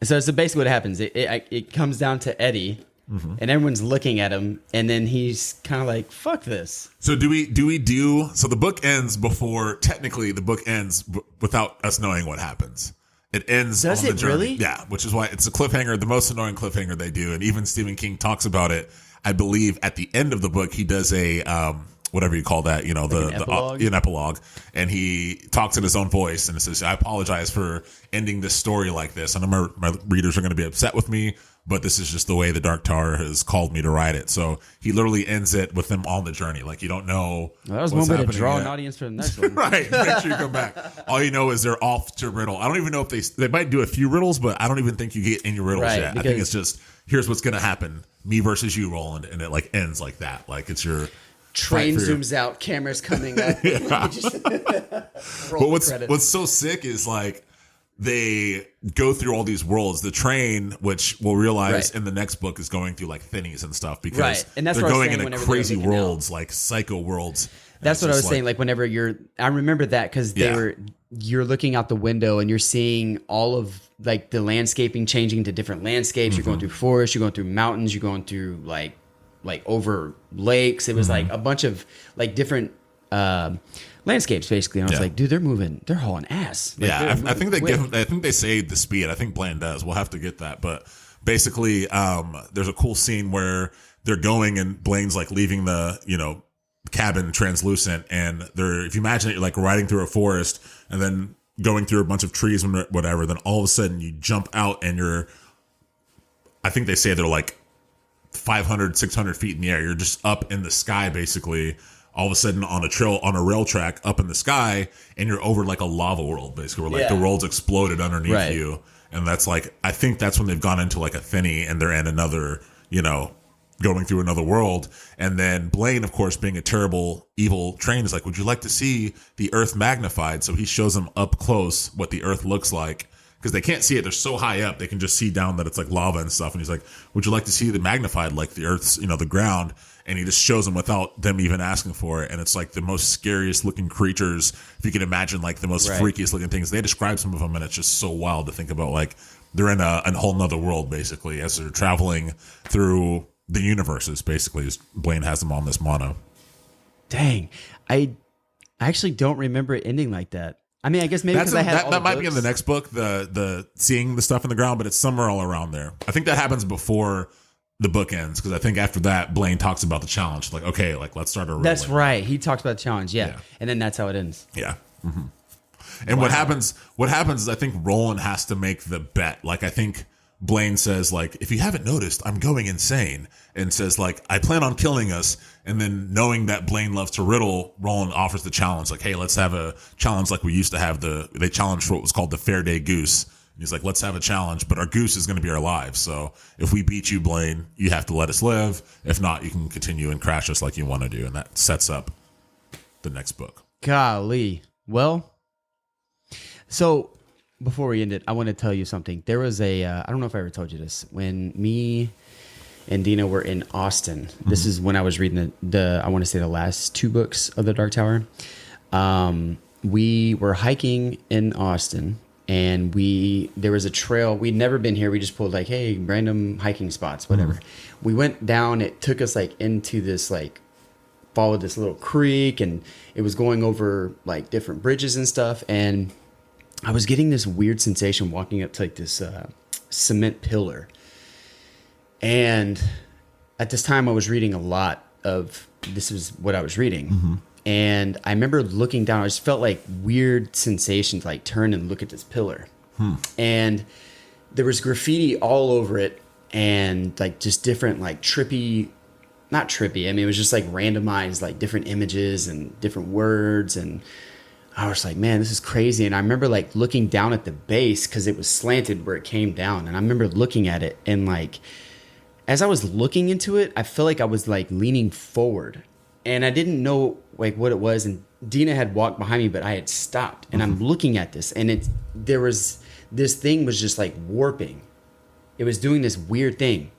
So basically what happens. It comes down to Eddie. Mm-hmm. And everyone's looking at him, and then he's kind of like, "Fuck this." So do we do? So the book ends before. Technically, the book ends without us knowing what happens. It ends. Does on the it journey. really? Yeah, which is why it's a cliffhanger. The most annoying cliffhanger they do, and even Stephen King talks about it. I believe at the end of the book, he does a whatever you call that, an epilogue, and he talks in his own voice and it says, "I apologize for ending this story like this. I know my readers are going to be upset with me, but this is just the way the Dark Tower has called me to write it." So he literally ends it with them on the journey. Like you don't know. Well, that was one way to draw an audience for the next one. Right. Make sure you come back. All you know is they're off to riddle. I don't even know if they might do a few riddles, but I don't even think you get any riddles yet. I think it's just, here's what's going to happen. Me versus you, Roland. And it like ends like that. Like it's your train zooms out, cameras coming up. But what's so sick is like, they go through all these worlds. The train, which we'll realize in the next book, is going through like thinnies and stuff because and that's they're going into crazy worlds, like psycho worlds. That's what I was saying. Like whenever I remember that because you're looking out the window and you're seeing all of like the landscaping changing to different landscapes. Mm-hmm. You're going through forests, you're going through mountains, you're going through like over lakes. It was like a bunch of like different landscapes basically. And I was like, dude, they're hauling ass. Like, I think they say the speed. I think Blaine does. We'll have to get that. But basically, there's a cool scene where they're going and Blaine's like leaving the, cabin translucent. And if you imagine it, you're like riding through a forest and then going through a bunch of trees and whatever, then all of a sudden you jump out and I think they say they're like 500, 600 feet in the air. You're just up in the sky, basically. All of a sudden on a rail track up in the sky, and you're over like a lava world, basically, where like the world's exploded underneath you. And that's like, I think that's when they've gone into like a thinny and they're in another, going through another world. And then Blaine, of course, being a terrible, evil train, is like, would you like to see the Earth magnified? So he shows them up close what the Earth looks like. Because they can't see it. They're so high up. They can just see down that it's like lava and stuff. And he's like, would you like to see the magnified, like the Earth's, the ground? And he just shows them without them even asking for it. And it's like the most scariest looking creatures. If you can imagine like the most freakiest looking things. They describe some of them and it's just so wild to think about. Like they're in a whole nother world basically as they're traveling through the universes basically. Blaine has them on this mono. Dang. I actually don't remember it ending like that. I mean, I guess maybe because I had that might be in the next book, the seeing the stuff in the ground, but it's somewhere all around there. I think that happens before the book ends because I think after that, Blaine talks about the challenge. Like, okay, like let's start a riddle. That's right. He talks about the challenge, and then that's how it ends. Yeah. Mm-hmm. And what happens is I think Roland has to make the bet. Like I think Blaine says like, if you haven't noticed, I'm going insane, and says like, I plan on killing us. And then knowing that Blaine loves to riddle, Roland offers the challenge. Like, hey, let's have a challenge like we used to have they challenged for what was called the Fair Day Goose. And he's like, let's have a challenge, but our goose is going to be our lives. So if we beat you, Blaine, you have to let us live. If not, you can continue and crash us like you want to do. And that sets up the next book. Golly. Well, so before we end it, I want to tell you something. There was I don't know if I ever told you this, when me and Dina were in Austin. This is when I was reading the I want to say the last 2 books of the Dark Tower. We were hiking in Austin, and there was a trail. We'd never been here. We just pulled like, hey, random hiking spots, whatever. We went down. It took us like into this like, followed this little creek, and it was going over like different bridges and stuff. And I was getting this weird sensation walking up to like this cement pillar. And at this time I was reading a lot of, this is what I was reading. And I remember looking down, I just felt like weird sensations, like turn and look at this pillar. And there was graffiti all over it, and like just different like not trippy. I mean, it was just like randomized, like different images and different words. And I was like, man, this is crazy. And I remember like looking down at the base, because it was slanted where it came down. And I remember looking at it, and like, as I was looking into it, I felt like I was like leaning forward, and I didn't know like what it was. And Dina had walked behind me, but I had stopped, and I'm looking at this, and this thing was just like warping. It was doing this weird thing.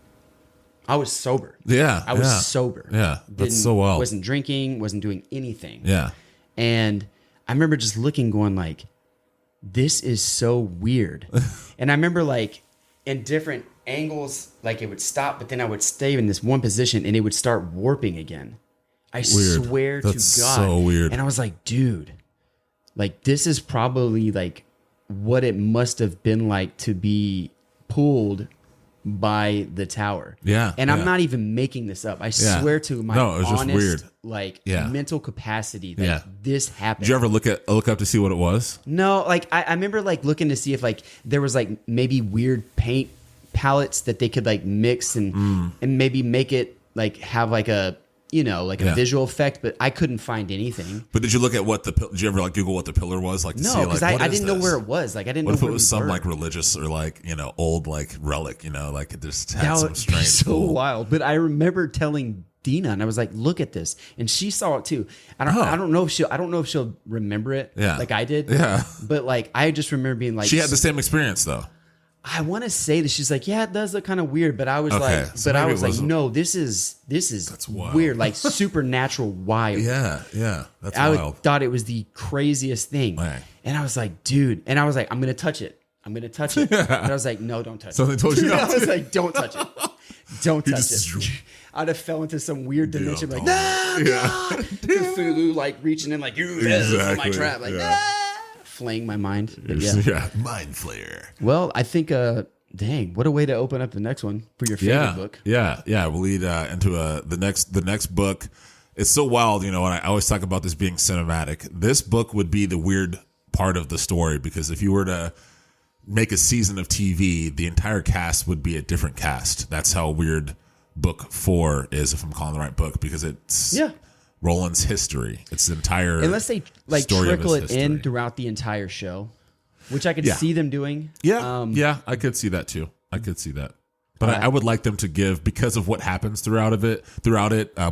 I was sober. Yeah. I was sober. Yeah. That's so wild. Wasn't drinking, wasn't doing anything. Yeah. And I remember just looking, going like, this is so weird. And I remember like in different angles, like it would stop, but then I would stay in this one position and it would start warping again. I swear That's to God. so weird. And I was like, dude, like this is probably like what it must have been like to be pulled by the tower. Yeah. And I'm not even making this up. I swear to my it was honest, just weird. like Yeah. mental capacity that this happened. Did you ever look up to see what it was? No, like I remember like looking to see if like there was like maybe weird paint palettes that they could like mix and maybe make it like have like a, you know, like a visual effect, but I couldn't find anything. But did you look at did you ever like Google what the pillar was? Like to see, No, because like, I didn't know where it was. Like I didn't What know if it where was we some were. like religious or like, you know, old like relic, you know, like it just had That some would be strange so cool- wild. But I remember telling Dina, and I was like, "Look at this," and she saw it too. I don't know if she'll remember it, like I did. Yeah. But like I just remember being like, She had the same experience though. I want to say that she's like, yeah, it does look kind of weird, but I was Okay, like, so but I maybe was it like, was- no, this is That's wild. weird, like supernatural wild. Yeah, that's I wild. thought it was the craziest thing, Right. and I was like, dude, and I was like, I'm gonna touch it. And I was like, no, don't touch Something it. told you not I was to. like, don't touch it. Don't touch just- it. I'd have fell into some weird dimension, like, don't. nah, God. Cthulhu, like reaching in, like, you my Exactly, trap, like, yeah. flaying my mind. But yeah. Yeah, mind flare. Well, I think, dang, what a way to open up the next one for your favorite book. Yeah. We'll lead into the next book. It's so wild, you know, and I always talk about this being cinematic. This book would be the weird part of the story, because if you were to make a season of TV, the entire cast would be a different cast. That's how weird book 4 is, if I'm calling the right book, because it's Roland's history. It's the entire Unless they like story of trickle his it history. in throughout the entire show, which I could Yeah. see them doing. Yeah, I could see that too. I could see that. But I would like them to give, because of what happens throughout it,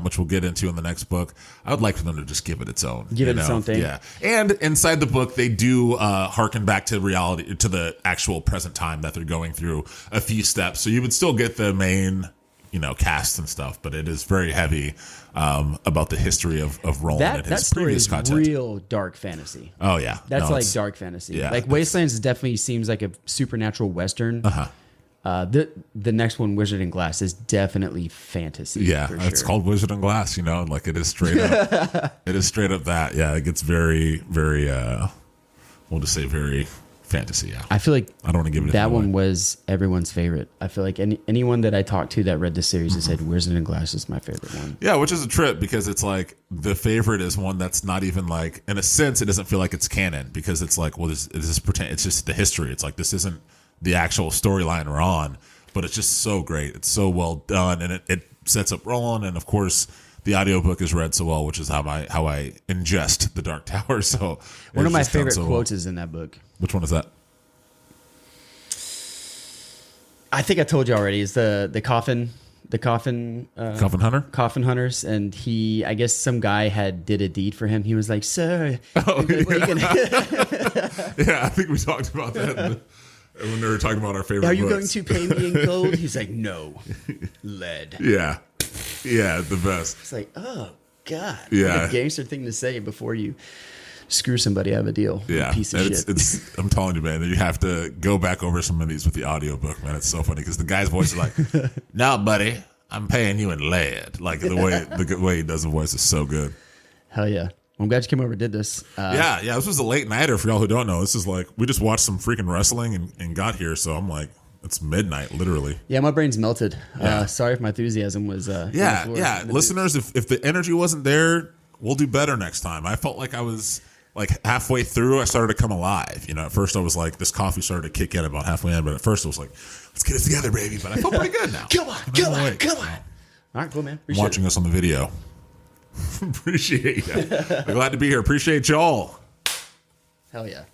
which we'll get into in the next book. I would like for them to just give it its own. Give it its own thing. Yeah. And inside the book, they do harken back to reality, to the actual present time that they're going through a few steps. So you would still get the main, you know, cast and stuff, but it is very heavy about the history of Roland and That his story previous is content. real dark fantasy. Oh yeah, That's No, like it's- dark fantasy. yeah, Like it's- Wastelands definitely seems like a supernatural western. The next one, Wizard and Glass, is definitely fantasy. Yeah, for it's sure. called Wizard and Glass, you know, like it is straight up. It is straight up that. Yeah, it gets very, very, we'll just say very fantasy. Yeah. I feel like I don't want to give it that away. one was everyone's favorite. I feel like anyone that I talked to that read the series has said Wizard and Glass is my favorite one. Yeah, which is a trip, because it's like the favorite is one that's not even like, in a sense, it doesn't feel like it's canon, because it's like, well, this pretend, it's just the history. It's like, this isn't the actual storyline we're on, but it's just so great. It's so well done, and it sets up Roland, and of course the audiobook is read so well, which is how I ingest the Dark Tower. So One of it's my just done favorite so well. quotes is in that book. Which one is that? I think I told you already. Is the coffin Coffin Hunter? coffin hunters, and I guess some guy did a deed for him. He was like, sir, Oh, he's like, well, you can- Yeah, I think we talked about that When they were talking about our favorite Are you books. going to pay me in gold? He's like, no, lead. Yeah. Yeah, the best. It's like, oh God, Yeah. what a gangster thing to say before you screw somebody out of a deal. You Yeah. piece of shit. It's I'm telling you, man, you have to go back over some of these with the audiobook, man. It's so funny because the guy's voice is like, "No, buddy, I'm paying you in lead." Like the way he does the voice is so good. Hell yeah. Well, I'm glad you came over and did this. Yeah. This was a late nighter for y'all who don't know. This is like we just watched some freaking wrestling and got here, so I'm like, it's midnight, literally. Yeah, my brain's melted. Yeah. Sorry if my enthusiasm was. Yeah. Listeners, if the energy wasn't there, we'll do better next time. I felt like I was like halfway through, I started to come alive. You know, at first I was like, this coffee started to kick in about halfway in, but at first it was like, let's get it together, baby. But I feel pretty good now. Come on. All right, cool, man. Appreciate Watching us on the video. Appreciate you. I'm glad to be here. Appreciate y'all. Hell yeah.